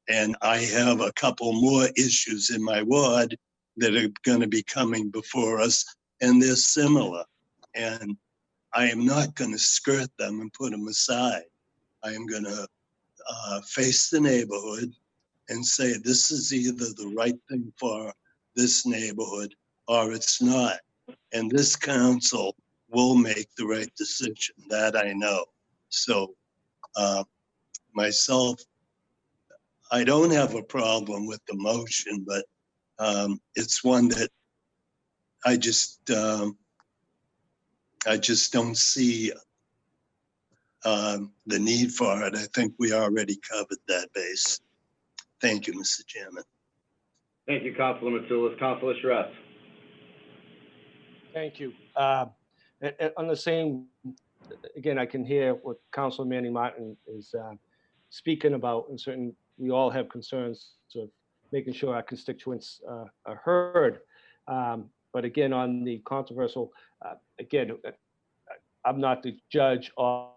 And I have a couple more issues in my ward that are going to be coming before us, and they're similar. And I am not going to skirt them and put them aside. I am going to face the neighborhood and say this is either the right thing for this neighborhood or it's not. And this council will make the right decision, that I know. So myself, I don't have a problem with the motion, but it's one that I just don't see the need for it. I think we already covered that base. Thank you, Mr. Chairman. Thank you, Councilor Mitsoulas. Councilor Charest. Thank you. On the same, again, I can hear what Councilor Manning Martin is speaking about, and certainly we all have concerns of making sure our constituents are heard. But again, on the controversial, again, I'm not the judge of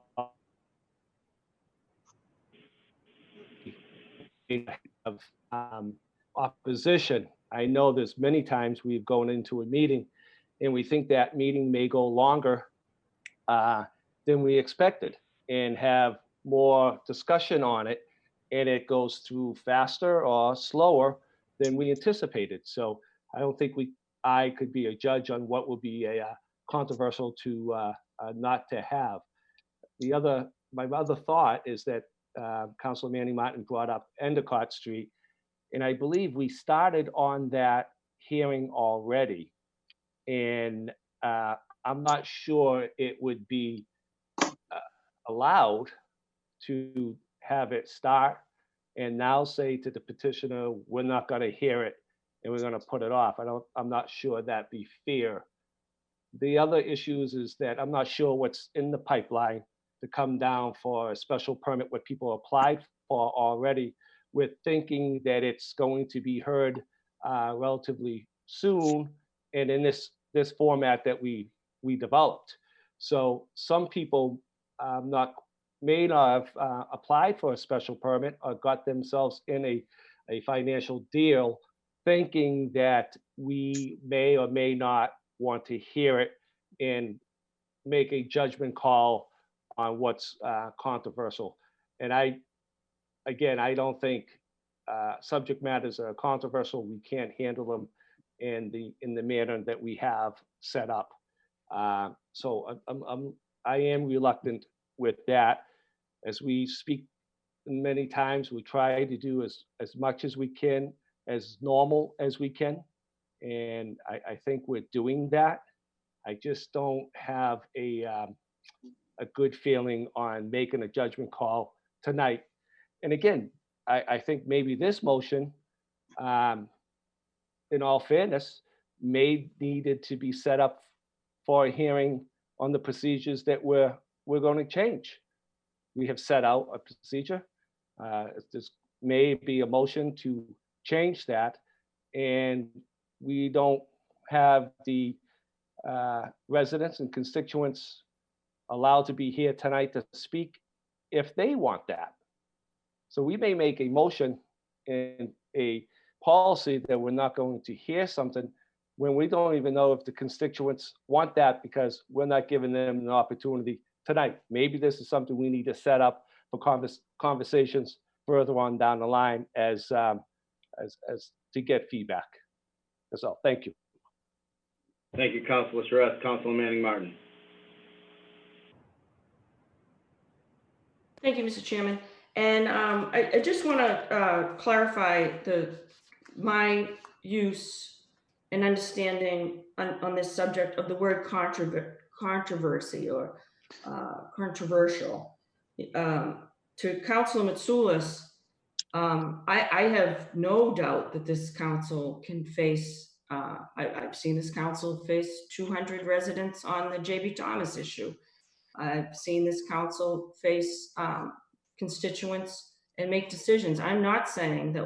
opposition. I know there's many times we've gone into a meeting and we think that meeting may go longer than we expected and have more discussion on it, and it goes through faster or slower than we anticipated. So I don't think I could be a judge on what would be a controversial to not to have. My other thought is that Councilor Manning Martin brought up Endicott Street, and I believe we started on that hearing already. And I'm not sure it would be allowed to have it start and now say to the petitioner, we're not going to hear it and we're going to put it off. I'm not sure that'd be fair. The other issues is that I'm not sure what's in the pipeline to come down for a special permit, what people applied for already. We're thinking that it's going to be heard relatively soon and in this format that we developed. So some people may not have applied for a special permit or got themselves in a financial deal thinking that we may or may not want to hear it and make a judgment call on what's controversial. And I don't think subject matters are controversial. We can't handle them in the manner that we have set up. So I am reluctant with that. As we speak many times, we try to do as much as we can, as normal as we can. And I think we're doing that. I just don't have a good feeling on making a judgment call tonight. And again, I think maybe this motion, in all fairness, may needed to be set up for a hearing on the procedures that we're going to change. We have set out a procedure. This may be a motion to change that, and we don't have the residents and constituents allowed to be here tonight to speak if they want that. So we may make a motion and a policy that we're not going to hear something when we don't even know if the constituents want that because we're not giving them an opportunity tonight. Maybe this is something we need to set up for conversations further on down the line as to get feedback. That's all. Thank you. Thank you, Councilor Charest. Councilor Manning Martin. Thank you, Mr. Chairman. And I just want to clarify my use an understanding on this subject of the word controversy or controversial. To Councilor Mitsoulas, I have no doubt that this council can face, I've seen this council face 200 residents on the JB Thomas issue. I've seen this council face constituents and make decisions. I'm not saying that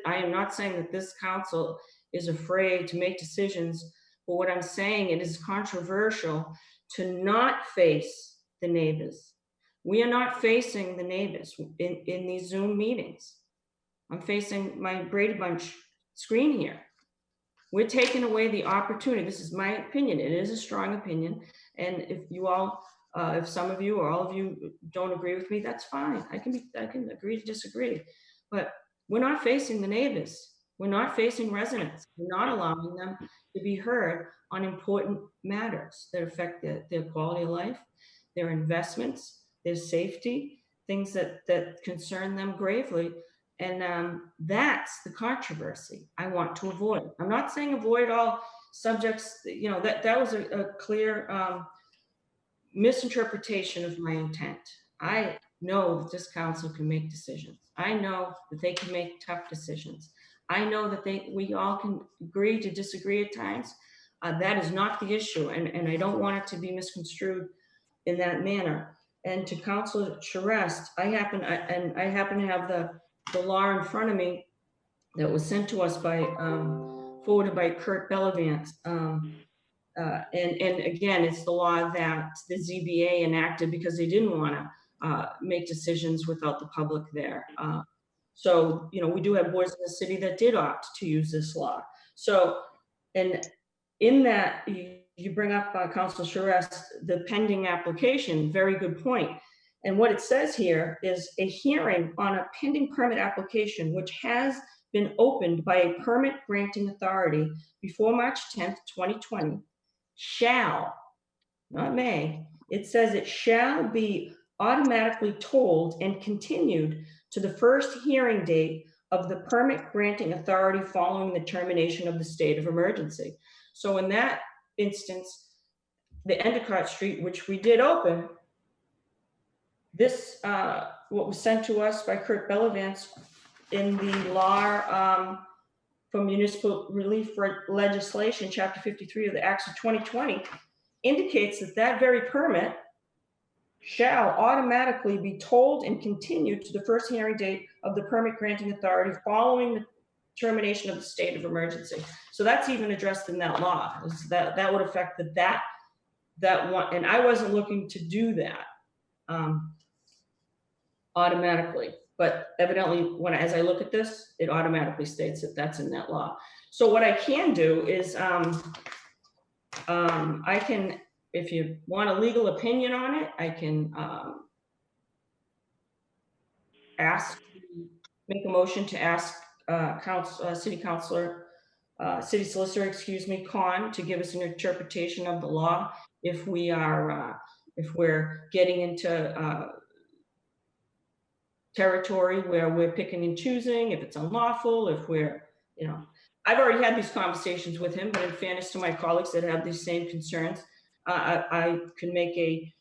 I am not saying that this council is afraid to make decisions, but what I'm saying, it is controversial to not face the neighbors. We are not facing the neighbors in these Zoom meetings. I'm facing my Brady Bunch screen here. We're taking away the opportunity. This is my opinion. It is a strong opinion. And if you all, if some of you or all of you don't agree with me, that's fine. I can agree to disagree. But we're not facing the neighbors. We're not facing residents. We're not allowing them to be heard on important matters that affect their quality of life, their investments, their safety, things that concern them gravely. And that's the controversy I want to avoid. I'm not saying avoid all subjects, you know, that was a clear misinterpretation of my intent. I know that this council can make decisions. I know that they can make tough decisions. I know that we all can agree to disagree at times. That is not the issue, and I don't want it to be misconstrued in that manner. And to Councilor Charest, I happen to have the law in front of me that was sent to us by forwarded by Kurt Bellavance. And again, it's the law that the ZBA enacted because they didn't want to make decisions without the public there. So, you know, we do have boards in the city that did opt to use this law. So, and in that, you bring up, Councilor Charest, the pending application, very good point. And what it says here is a hearing on a pending permit application, which has been opened by a permit granting authority before March 10th, 2020, shall, not may, it says it shall be automatically tolled and continued to the first hearing date of the permit granting authority following the termination of the state of emergency. So in that instance, the Endicott Street, which we did open, this, what was sent to us by Kurt Bellavance in the law for municipal relief legislation, chapter 53 of the Acts of 2020, indicates that that very permit shall automatically be tolled and continued to the first hearing date of the permit granting authority following the termination of the state of emergency. So that's even addressed in that law. That would affect that one, and I wasn't looking to do that automatically, but evidently as I look at this, it automatically states that that's in that law. So what I can do is I can, if you want a legal opinion on it, I can make a motion to ask city solicitor, excuse me, Khan, to give us an interpretation of the law if we're getting into territory where we're picking and choosing, if it's unlawful, if we're, you know, I've already had these conversations with him, but in fairness to my colleagues that have these same concerns, I can make a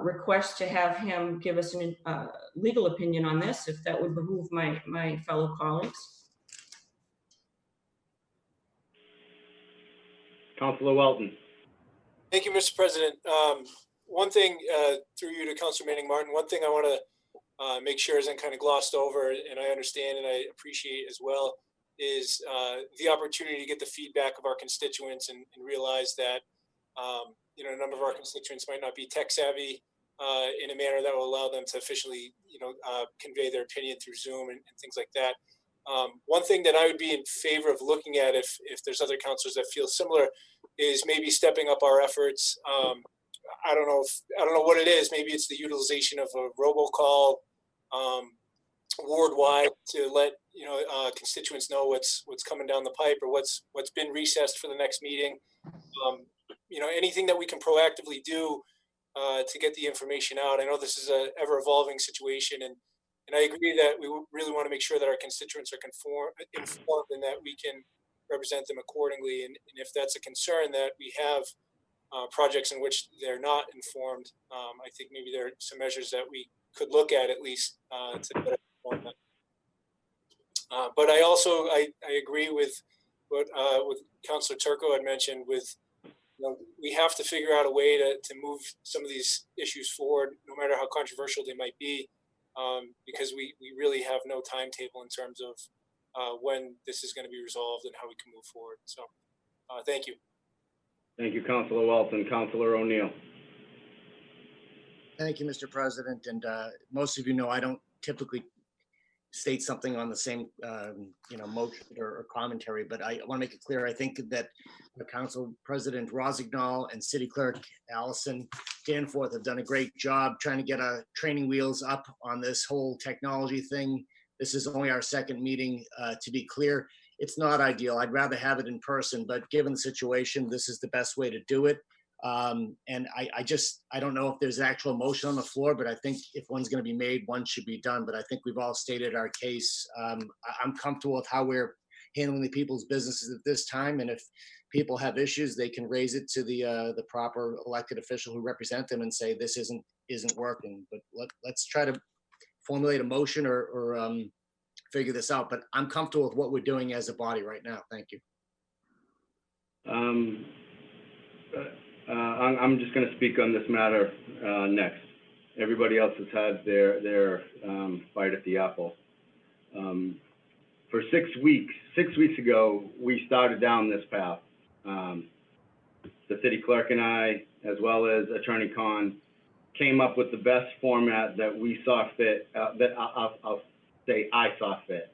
request to have him give us a legal opinion on this, if that would behoove my fellow colleagues. Councilor Welton. Thank you, Mr. President. One thing, through you to Councilor Manning Martin, one thing I want to make sure isn't kind of glossed over, and I understand and I appreciate as well, is the opportunity to get the feedback of our constituents and realize that you know, a number of our constituents might not be tech savvy in a manner that will allow them to officially, you know, convey their opinion through Zoom and things like that. One thing that I would be in favor of looking at, if there's other councilors that feel similar, is maybe stepping up our efforts. I don't know what it is. Maybe it's the utilization of a robocall ward-wide to let, you know, constituents know what's coming down the pipe or what's been recessed for the next meeting. You know, anything that we can proactively do to get the information out. I know this is a ever-evolving situation, and I agree that we really want to make sure that our constituents are informed and that we can represent them accordingly. And if that's a concern that we have projects in which they're not informed, I think maybe there are some measures that we could look at least to better inform them. But I agree with what Councilor Turco had mentioned with, we have to figure out a way to move some of these issues forward, no matter how controversial they might be, because we really have no timetable in terms of when this is going to be resolved and how we can move forward. So thank you. Thank you, Councilor Walton. Councilor O'Neill. Thank you, Mr. President. And most of you know I don't typically state something on the same, motion or commentary, but I want to make it clear. I think that Council President Rosignol and City Clerk Alison Danforth have done a great job trying to get training wheels up on this whole technology thing. This is only our second meeting. To be clear, it's not ideal. I'd rather have it in person, but given the situation, this is the best way to do it. And I don't know if there's actual motion on the floor, but I think if one's going to be made, one should be done. But I think we've all stated our case. I'm comfortable with how we're handling the people's businesses at this time. And if people have issues, they can raise it to the proper elected official who represent them and say, this isn't working. But let's try to formulate a motion or figure this out. But I'm comfortable with what we're doing as a body right now. Thank you. I'm just going to speak on this matter next. Everybody else has had their bite at the apple. For 6 weeks ago, we started down this path. The city clerk and I, as well as Attorney Khan, came up with the best format that we saw fit, that I'll say I saw fit.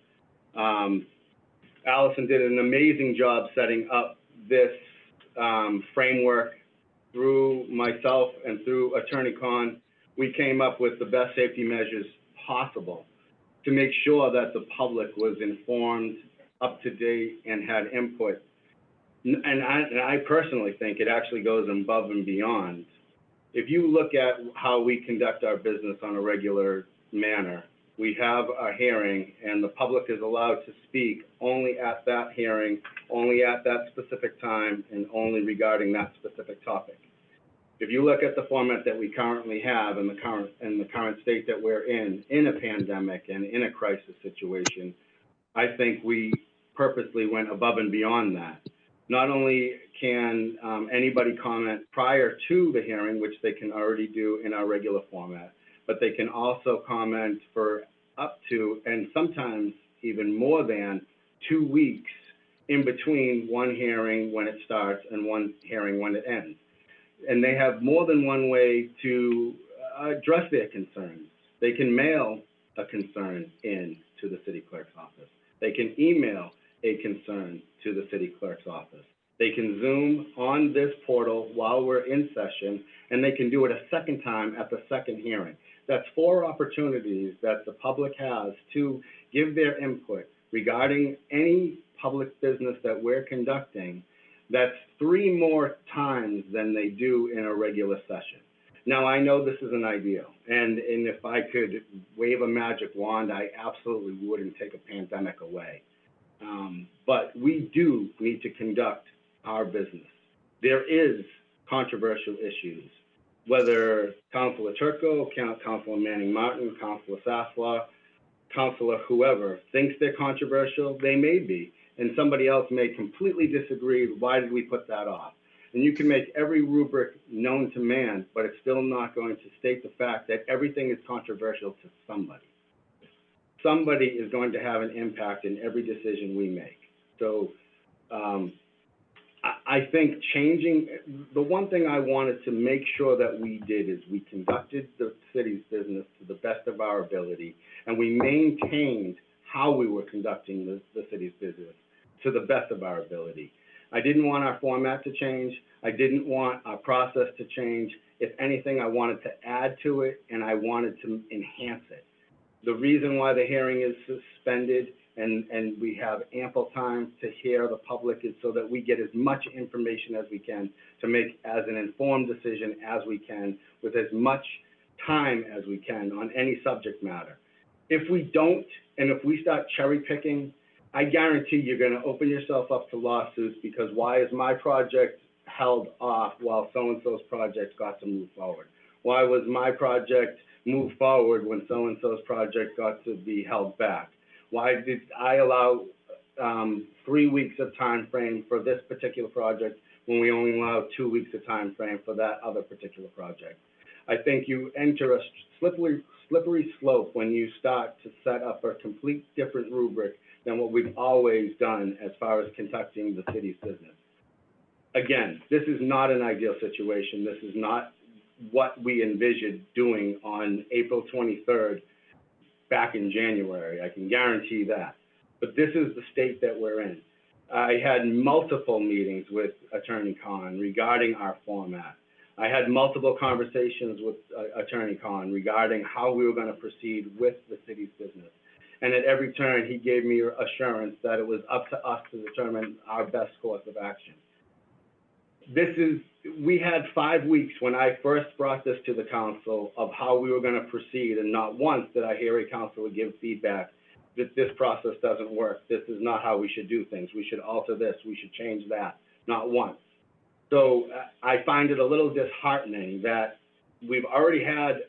Alison did an amazing job setting up this framework. Through myself and through Attorney Khan, we came up with the best safety measures possible to make sure that the public was informed, up to date, and had input. And I personally think it actually goes above and beyond. If you look at how we conduct our business on a regular manner, we have a hearing and the public is allowed to speak only at that hearing, only at that specific time, and only regarding that specific topic. If you look at the format that we currently have in the current state that we're in a pandemic and in a crisis situation, I think we purposely went above and beyond that. Not only can anybody comment prior to the hearing, which they can already do in our regular format, but they can also comment for up to, and sometimes even more than, 2 weeks in between one hearing when it starts and one hearing when it ends. And they have more than one way to address their concerns. They can mail a concern in to the city clerk's office. They can email a concern to the city clerk's office. They can Zoom on this portal while we're in session, and they can do it a second time at the second hearing. That's 4 opportunities that the public has to give their input regarding any public business that we're conducting. That's 3 more times than they do in a regular session. Now, I know this isn't ideal, and if I could wave a magic wand, I absolutely wouldn't take a pandemic away. But we do need to conduct our business. There is controversial issues, whether Councilor Turco, Councilor Manning Martin, Councilor Sasslaw, Councilor whoever thinks they're controversial, they may be. And somebody else may completely disagree. Why did we put that off? And you can make every rubric known to man, but it's still not going to state the fact that everything is controversial to somebody. Somebody is going to have an impact in every decision we make. So I think changing, the one thing I wanted to make sure that we did is we conducted the city's business to the best of our ability, and we maintained how we were conducting the city's business to the best of our ability. I didn't want our format to change. I didn't want our process to change. If anything, I wanted to add to it, and I wanted to enhance it. The reason why the hearing is suspended and we have ample time to hear the public is so that we get as much information as we can to make as an informed decision as we can with as much time as we can on any subject matter. If we don't, and if we start cherry picking, I guarantee you're gonna open yourself up to lawsuits, because why is my project held off while so-and-so's project got to move forward? Why was my project move forward when so-and-so's project got to be held back? Why did I allow 3 weeks of time frame for this particular project when we only allow 2 weeks of time frame for that other particular project? I think you enter a slippery slope when you start to set up a complete different rubric than what we've always done as far as conducting the city's business. Again, this is not an ideal situation. This is not what we envisioned doing on April 23rd back in January. I can guarantee that. But this is the state that we're in. I had multiple meetings with Attorney Khan regarding our format. I had multiple conversations with Attorney Khan regarding how we were going to proceed with the city's business. And at every turn, he gave me assurance that it was up to us to determine our best course of action. We had 5 weeks when I first brought this to the council of how we were going to proceed, and not once did I hear a councilor give feedback that this process doesn't work. This is not how we should do things. We should alter this. We should change that. Not once. So I find it a little disheartening that we've already had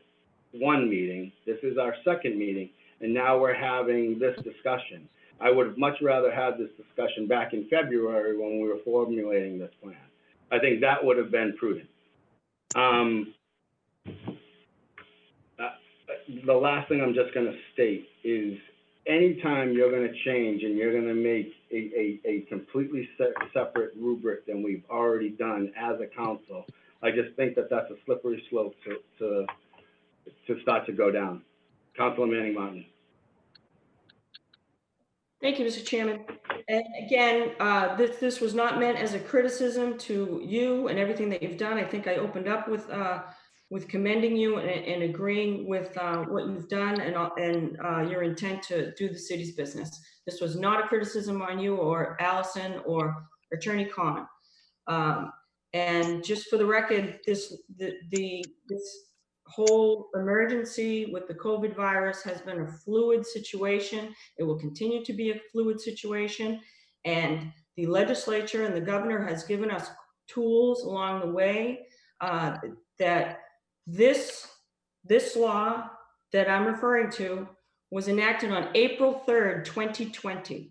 one meeting. This is our second meeting, and now we're having this discussion. I would have much rather had this discussion back in February when we were formulating this plan. I think that would have been prudent. The last thing I'm just going to state is anytime you're going to change and you're going to make a completely separate rubric than we've already done as a council, I just think that that's a slippery slope to start to go down. Councilor Manning Martin. Thank you, Mr. Chairman. And again, this was not meant as a criticism to you and everything that you've done. I think I opened up with commending you and agreeing with what you've done and your intent to do the city's business. This was not a criticism on you or Alison or Attorney Khan. And just for the record, this whole emergency with the COVID virus has been a fluid situation. It will continue to be a fluid situation. And the legislature and the governor has given us tools along the way that this law that I'm referring to was enacted on April 3rd, 2020.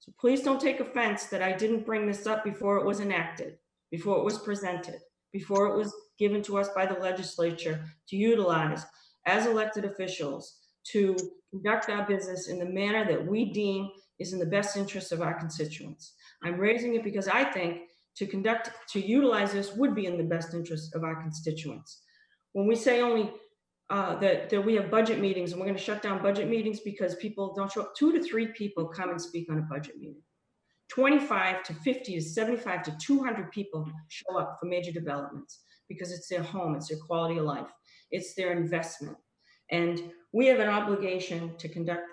So please don't take offense that I didn't bring this up before it was enacted, before it was presented, before it was given to us by the legislature to utilize as elected officials to conduct our business in the manner that we deem is in the best interest of our constituents. I'm raising it because I think to utilize this would be in the best interest of our constituents. When we say only that we have budget meetings and we're going to shut down budget meetings because people don't show up, 2 to 3 people come and speak on a budget meeting. 25 to 50 to 75 to 200 people show up for major developments because it's their home, it's their quality of life, it's their investment. And we have an obligation to conduct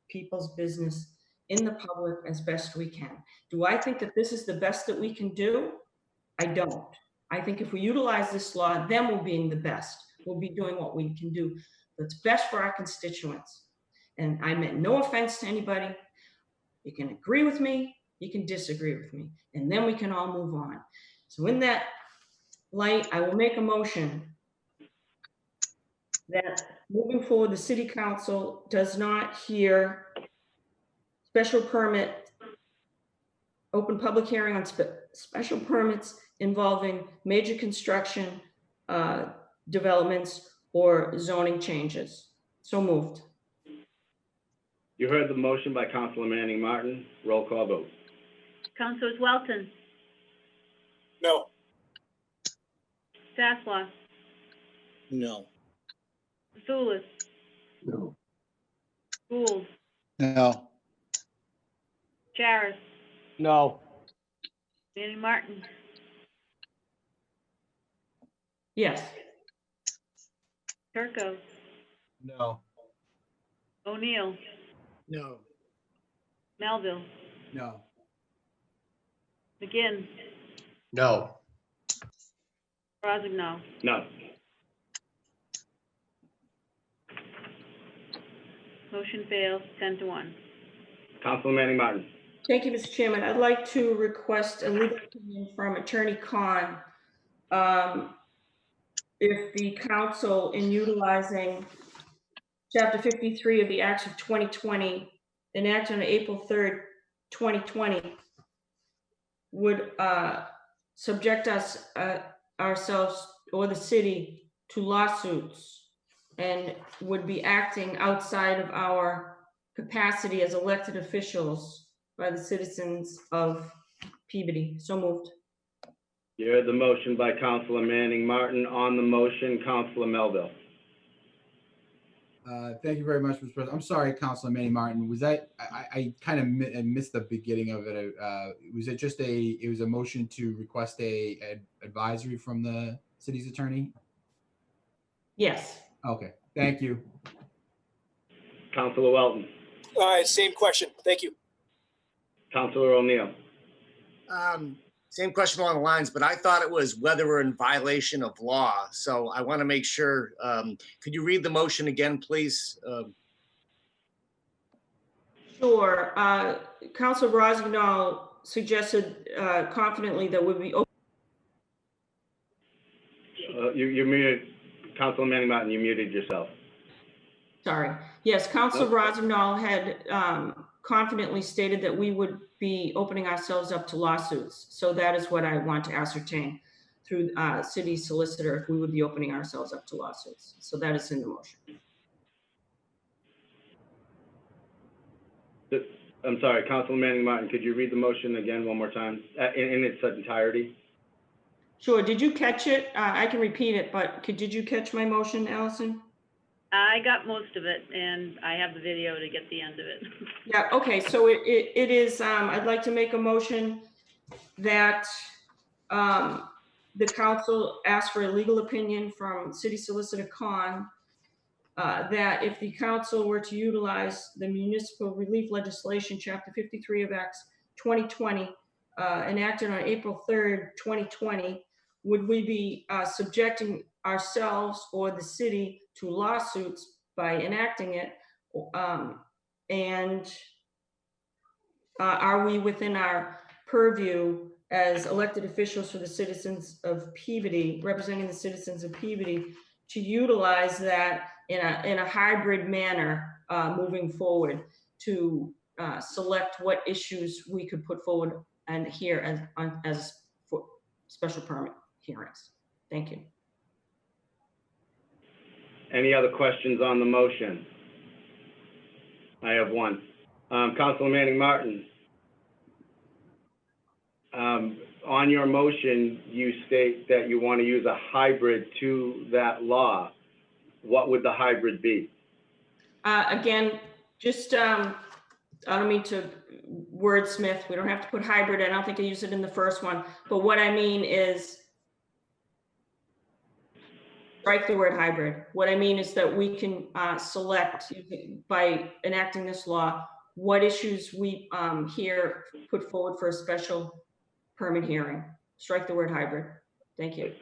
people's business in the public as best we can. Do I think that this is the best that we can do? I don't. I think if we utilize this law, then we'll be the best. We'll be doing what we can do that's best for our constituents. And I meant no offense to anybody. You can agree with me, you can disagree with me, and then we can all move on. So in that light, I will make a motion that moving forward, the city council does not hear special permit, open public hearing on special permits involving major construction developments or zoning changes. So moved. You heard the motion by Councilor Manning Martin. Roll call vote. Councilors Welton, No. Sasslaw, No. Zulus, No. Gould, No. Charis, No. Manning Martin, Yes. Turco, No. O'Neill, No. Melville, No. McGinn, No. Rossignol. No. Motion fails 10-1. Councilor Manning Martin. Thank you, Mr. Chairman. I'd like to request a legal opinion from Attorney Khan. If the council, in utilizing Chapter 53 of the Acts of 2020, enacted on April 3rd, 2020, would subject us, ourselves or the city, to lawsuits and would be acting outside of our capacity as elected officials by the citizens of Peabody. So moved. You heard the motion by Councilor Manning Martin. On the motion, Councilor Melville. Thank you very much, Mr. President. I'm sorry, Councilor Manny Martin. Was that, I kind of missed the beginning of it. Was it just it was a motion to request a advisory from the city's attorney? Yes. Okay, thank you. Councilor Welton. Same question. Thank you. Councilor O'Neill. Same question along the lines, but I thought it was whether we're in violation of law. So I want to make sure, could you read the motion again, please? Sure. Councilor Rossignol suggested confidently that would be open. You muted, Councilor Manning Martin, you muted yourself. Sorry. Yes, Councilor Rossignol had confidently stated that we would be opening ourselves up to lawsuits. So that is what I want to ascertain through city solicitor, if we would be opening ourselves up to lawsuits. So that is in the motion. I'm sorry, Councilor Manning Martin, could you read the motion again one more time in its entirety? Sure. Did you catch it? I can repeat it, but did you catch my motion, Alison? I got most of it, and I have the video to get the end of it. Yeah, okay, so it is, I'd like to make a motion that the council ask for a legal opinion from City Solicitor Khan, that if the council were to utilize the municipal relief legislation, Chapter 53 of Acts 2020, enacted on April 3rd, 2020, would we be subjecting ourselves or the city to lawsuits by enacting it? And are we within our purview as elected officials for the citizens of Peabody, representing the citizens of Peabody, to utilize that in a hybrid manner moving forward to select what issues we could put forward and hear as for special permit hearings? Thank you. Any other questions on the motion? I have one. Councilor Manning Martin. On your motion, you state that you want to use a hybrid to that law. What would the hybrid be? Again, just, I don't mean to wordsmith. We don't have to put hybrid. I don't think I used it in the first one. But what I mean is, strike the word hybrid. What I mean is that we can select, by enacting this law, what issues we here put forward for a special permit hearing. Strike the word hybrid. Thank you.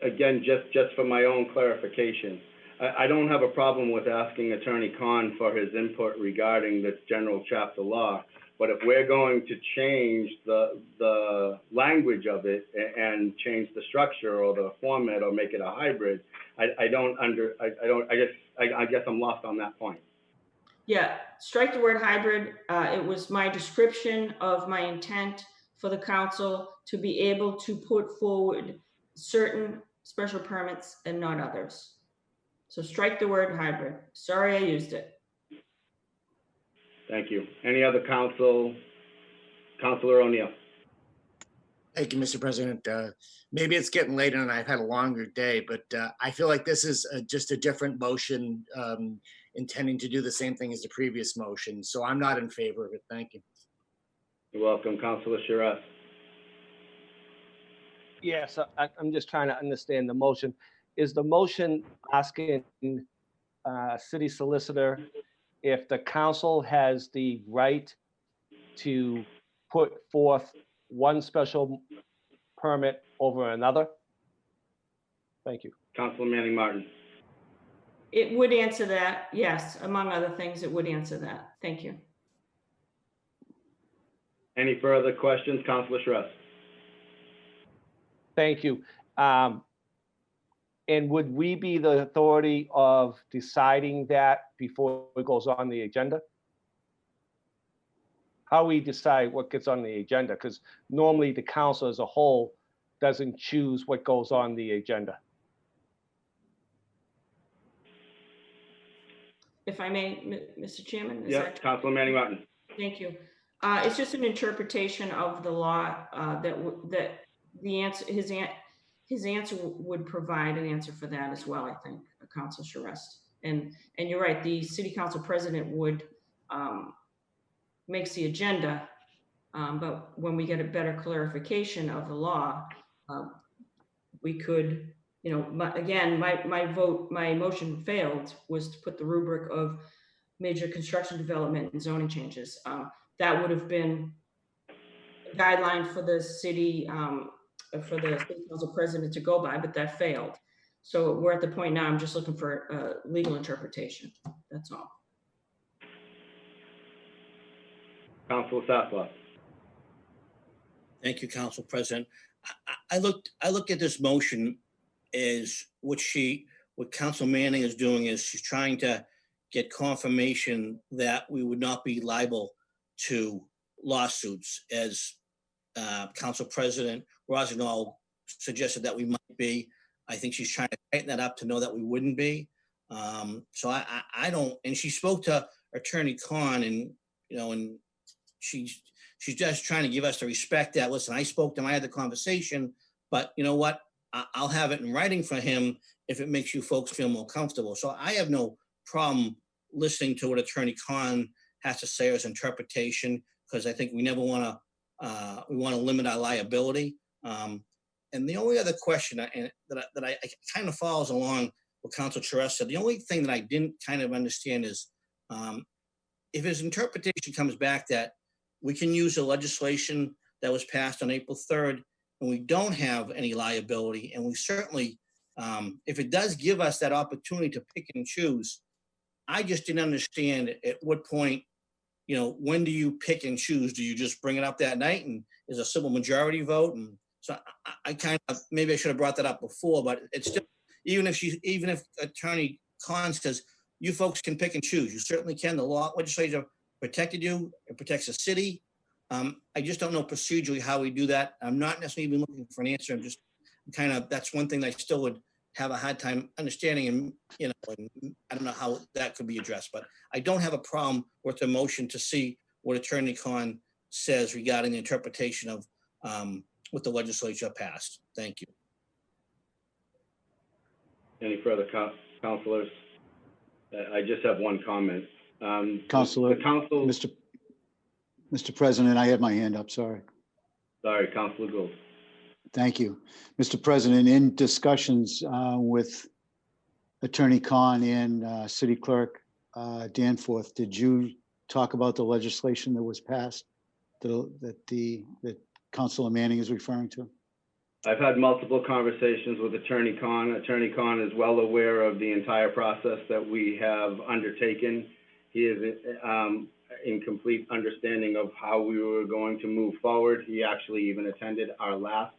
Again, just for my own clarification, I don't have a problem with asking Attorney Khan for his input regarding this general chapter law, but if we're going to change the language of it and change the structure or the format or make it a hybrid, I guess I'm lost on that point. Yeah, strike the word hybrid. It was my description of my intent for the council to be able to put forward certain special permits and not others. So strike the word hybrid. Sorry I used it. Thank you. Any other Councilor O'Neill? Thank you, Mr. President. Maybe it's getting later and I've had a longer day, but I feel like this is just a different motion intending to do the same thing as the previous motion. So I'm not in favor of it. Thank you. You're welcome, Councilor Shiraz. Yes, I'm just trying to understand the motion. Is the motion asking city solicitor if the council has the right to put forth one special permit over another? Thank you. Councilor Manning Martin. It would answer that, yes. Among other things, it would answer that. Thank you. Any further questions, Councilor Shrest? Thank you. And would we be the authority of deciding that before it goes on the agenda? How we decide what gets on the agenda? Because normally the council as a whole doesn't choose what goes on the agenda. If I may, Mr. Chairman? Yes, Councilor Manning Martin. Thank you. It's just an interpretation of the law that the answer, his answer would provide an answer for that as well, I think, Councilor Shrest. And you're right, the city council president would makes the agenda, but when we get a better clarification of the law, we could, you know, again, my motion failed was to put the rubric of major construction development and zoning changes. That would have been a guideline for the city council president to go by, but that failed. So we're at the point now, I'm just looking for legal interpretation. That's all. Councilor Sasslaw. Thank you, Council President. I look at this motion as what Council Manning is doing is she's trying to get confirmation that we would not be liable to lawsuits, as Council President Rossignol suggested that we might be. I think she's trying to tighten that up to know that we wouldn't be. So I don't, and she spoke to Attorney Khan, and you know, and she's just trying to give us the respect that, listen, I spoke to him, I had the conversation, but you know what? I'll have it in writing for him if it makes you folks feel more comfortable. So I have no problem listening to what Attorney Khan has to say as interpretation, because I think we never want to limit our liability. And the only other question that I kind of follows along what Councilor Shrest said, the only thing that I didn't kind of understand is if his interpretation comes back that we can use the legislation that was passed on April 3rd and we don't have any liability, and we certainly, if it does give us that opportunity to pick and choose, I just didn't understand at what point, you know, when do you pick and choose? Do you just bring it up that night and is a simple majority vote? And so I kind of, maybe I should have brought that up before, but it's still, even if Attorney Khan says, you folks can pick and choose, you certainly can. The legislature protected you, it protects the city. I just don't know procedurally how we do that. I'm not necessarily even looking for an answer. I'm just kind of, that's one thing that I still would have a hard time understanding, and you know, and I don't know how that could be addressed, but I don't have a problem with the motion to see what Attorney Khan says regarding the interpretation of what the legislature passed. Thank you. Any further councilors? I just have one comment. Councilor, the council, Mr. President, I had my hand up, sorry. Sorry, Councilor Gould. Thank you. Mr. President, in discussions with Attorney Khan and City Clerk Danforth, did you talk about the legislation that was passed that Councilor Manning is referring to? I've had multiple conversations with Attorney Khan. Attorney Khan is well aware of the entire process that we have undertaken. He is in complete understanding of how we were going to move forward. He actually even attended our last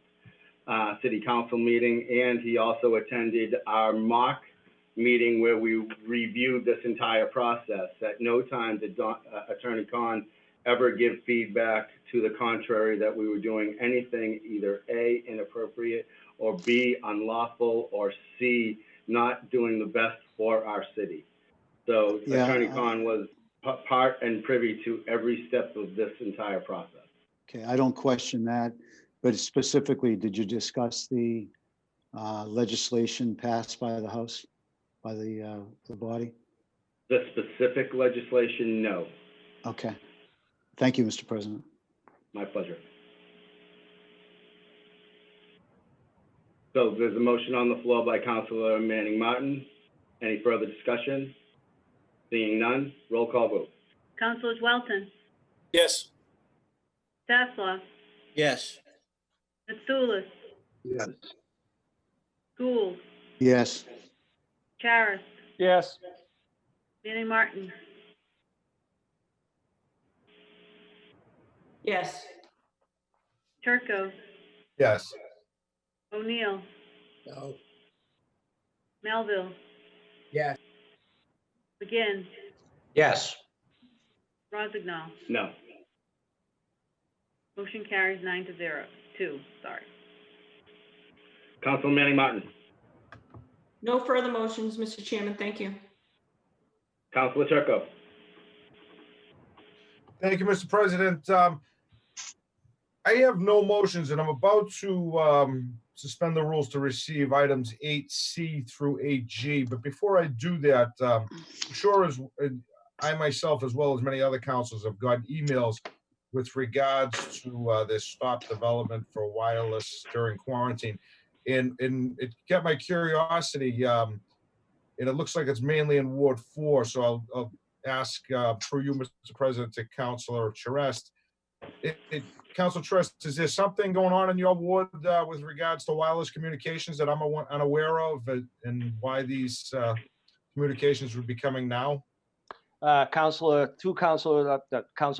city council meeting, and he also attended our mock meeting where we reviewed this entire process. At no time did Attorney Khan ever give feedback to the contrary that we were doing anything either A, inappropriate, or B, unlawful, or C, not doing the best for our city. So yeah, Attorney Khan was part and privy to every step of this entire process. Okay, I don't question that, but specifically, did you discuss the legislation passed by the House, by the body? The specific legislation, no. Okay. Thank you, Mr. President. My pleasure. So there's a motion on the floor by Councilor Manning Martin. Any further discussion? Seeing none, roll call vote. Councilors Welton, Yes. Sasslaw, Yes. Mitsoulas, Yes. Gould, Yes. Charis, Yes. Manning Martin, Yes. Turco, Yes. O'Neill, No. Melville, Yes. McGinn, Yes. Rozignol. No. Motion carries 9-0. 2, sorry. Councilman Manning Martin. No further motions, Mr. Chairman. Thank you. Councilor Turco. Thank you, Mr. President. I have no motions, and I'm about to suspend the rules to receive items 8C through 8G. But before I do that, I'm sure as I myself, as well as many other councils, have gotten emails with regards to this stop development for wireless during quarantine. And it got my curiosity, and it looks like it's mainly in Ward 4. So I'll ask through you, Mr. President, to Councilor Charest. Councilor Charest, is there something going on in your ward with regards to wireless communications that I'm unaware of, and why these communications would be coming now? Council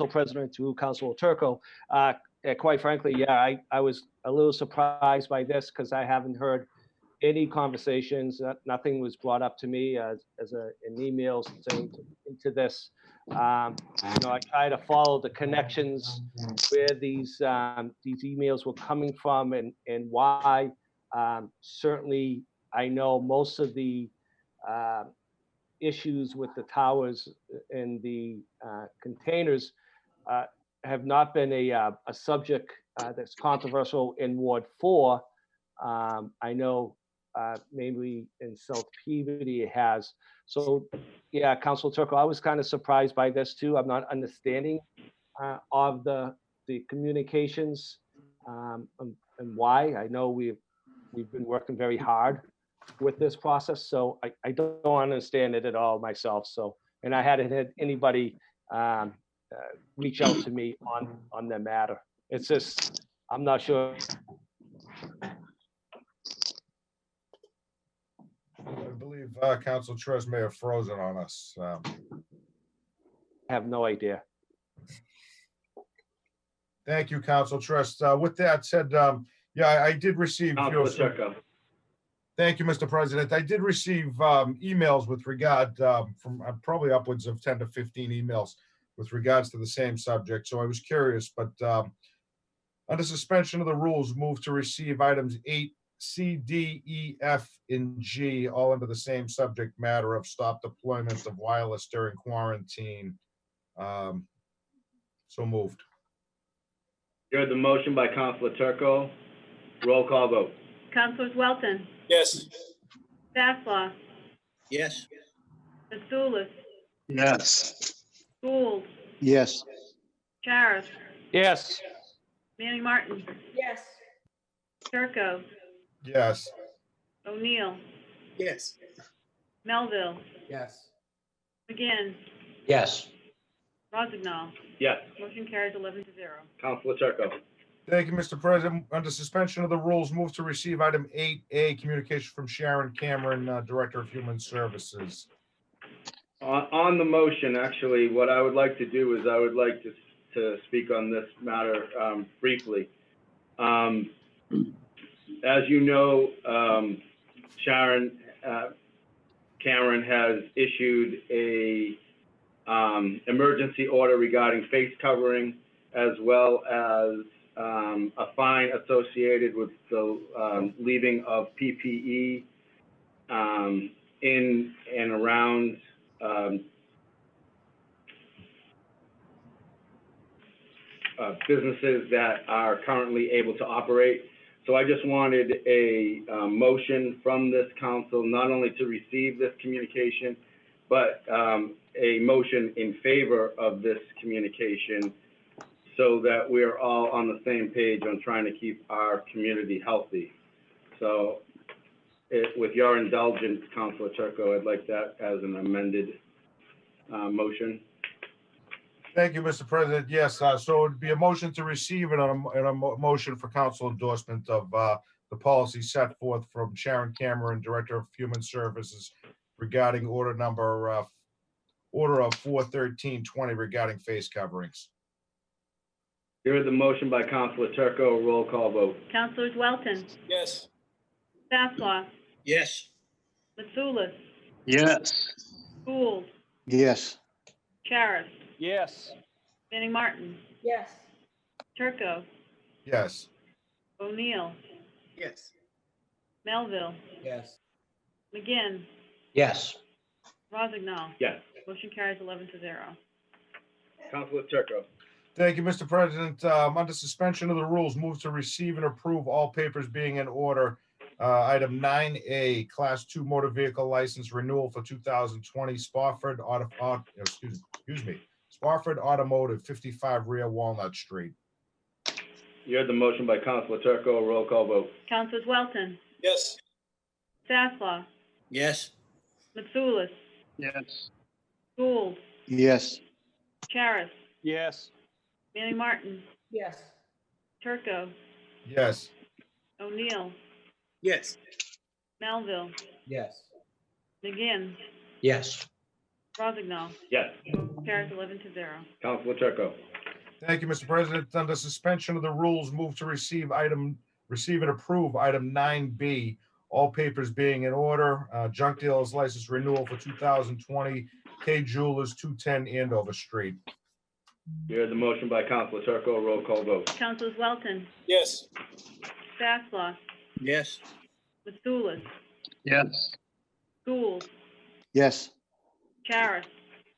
President to Councilor Turco. Quite frankly, yeah, I was a little surprised by this because I haven't heard any conversations. Nothing was brought up to me as an email saying into this. I try to follow the connections where these emails were coming from and why. Certainly, I know most of the issues with the towers and the containers have not been a subject that's controversial in Ward 4. I know maybe in South Peabody it has. So yeah, Councilor Turco, I was kind of surprised by this too. I'm not understanding of the communications and why. I know we've been working very hard with this process, so I don't understand it at all myself. So, and I hadn't had anybody reach out to me on the matter. It's just, I'm not sure. I believe Councilor Charest may have frozen on us. I have no idea. Thank you, Councilor Charest. With that said, yeah, I did receive. Thank you, Mr. President. I did receive emails with regard from probably upwards of 10 to 15 emails with regards to the same subject. So I was curious, but under suspension of the rules, move to receive items 8C, D, E, F, and G, all under the same subject matter of stop deployment of wireless during quarantine. So moved. You heard the motion by Councilor Turco. Roll call vote. Councilors Welton, Yes. Sasslaw, Yes. Mitsoulas, Yes. Gould, Yes. Charis, Yes. Manning Martin, Yes. Turco, Yes. O'Neill, Yes. Melville, Yes. McGinn, Yes. Rozignol. Yes. Motion carries 11-0. Councilor Turco. Thank you, Mr. President. Under suspension of the rules, move to receive item 8A, communication from Sharon Cameron, Director of Human Services. On the motion, actually, what I would like to do is I would like to speak on this matter briefly. As you know, Sharon Cameron has issued a emergency order regarding face covering, as well as a fine associated with the leaving of PPE in and around businesses that are currently able to operate. So I just wanted a motion from this council, not only to receive this communication, but a motion in favor of this communication, so that we're all on the same page on trying to keep our community healthy. So with your indulgence, Councilor Turco, I'd like that as an amended motion. Thank you, Mr. President. Yes, so it'd be a motion to receive and a motion for council endorsement of the policy set forth from Sharon Cameron, Director of Human Services, regarding order of 4/13/20 regarding face coverings. You heard the motion by Councilor Turco, roll call vote. Councilors Welton, Yes. Sasslaw, Yes. Mitsoulas, Yes. Gould, Yes. Charis, Yes. Manning Martin, Yes. Turco, Yes. O'Neill, Yes. Melville, Yes. McGinn, Yes. Rozignol. Yes. Motion carries 11-0. Councilor Turco. Thank you, Mr. President. Under suspension of the rules, move to receive and approve all papers being in order. Item 9A, Class 2 Motor Vehicle License Renewal for 2020, Spofford Spofford Automotive, 55 Rear Walnut Street. You heard the motion by Councilor Turco, roll call vote. Councilors Welton, Yes. Sasslaw, Yes. Mitsoulas, Yes. Gould, Yes. Charis, Yes. Manning Martin, Yes. Turco, Yes. O'Neill, Yes. Melville, Yes. McGinn, Yes. Rozignol. Yes. Motion carries 11-0. Councilor Turco. Thank you, Mr. President. Under suspension of the rules, move to receive and approve item 9B, all papers being in order. Junk dealer's license renewal for 2020, K Jewelers, 210 Andover Street. You heard the motion by Councilor Turco, roll call vote. Councilors Welton, Yes. Sasslaw, Yes. Mitsoulas, Yes. Gould, Yes. Charis,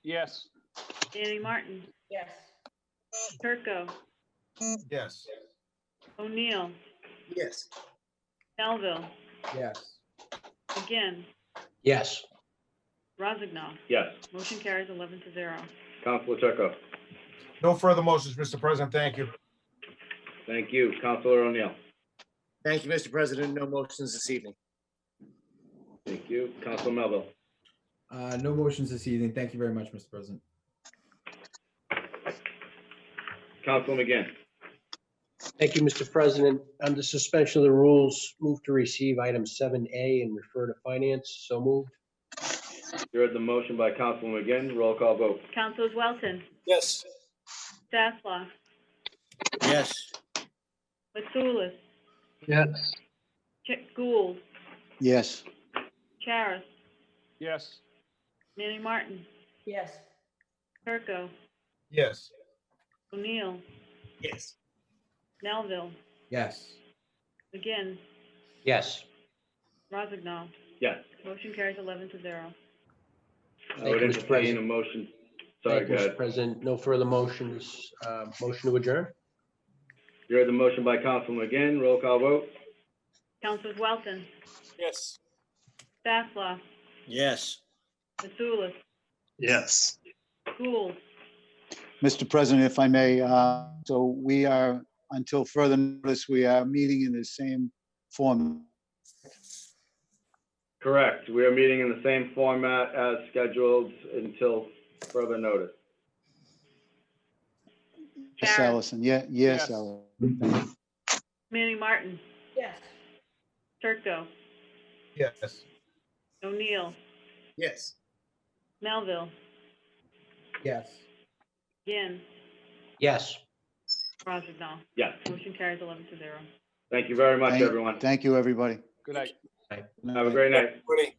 Yes. Manning Martin, Yes. Turco, Yes. O'Neill, Yes. Melville, Yes. McGinn, Yes. Rozignol. Yes. Motion carries 11-0. Councilor Turco. No further motions, Mr. President. Thank you. Thank you. Councilor O'Neill. Thank you, Mr. President. No motions this evening. Thank you. Councilor Melville. No motions this evening. Thank you very much, Mr. President. Councilor McGinn. Thank you, Mr. President. Under suspension of the rules, move to receive item 7A and refer to finance. So moved. You heard the motion by Councilor McGinn, roll call vote. Councilors Welton, Yes. Sasslaw, Yes. Mitsoulas, Yes. Gould, Yes. Charis, Yes. Manning Martin, Yes. Turco, Yes. O'Neill, Yes. Melville, Yes. McGinn, Yes. Rozignol. Yes. Motion carries 11-0. I Thank would you, Mr. entertain a President. motion. Sorry, Thank go you, Mr. ahead. President. No further motions. Motion to adjourn? You heard the motion by Councilor McGinn, roll call vote. Councilors Welton, Yes. Sasslaw, Yes. Mitsoulas, Yes. Gould, Mr. President, if I may, so we are, until further notice, we are meeting in the same form. Correct. We are meeting in the same format as scheduled until further notice. Yes, Charis, Alison. Yeah, yes, Yes. Alison. Manning Martin, Yes. Turco, Yes. O'Neill, Yes. Melville, Yes. McGinn, Yes. Rozignol. Yes. Motion carries 11-0. Thank you very much, Thank- everyone. Thank you, everybody. Good night. Have a great night. Everybody.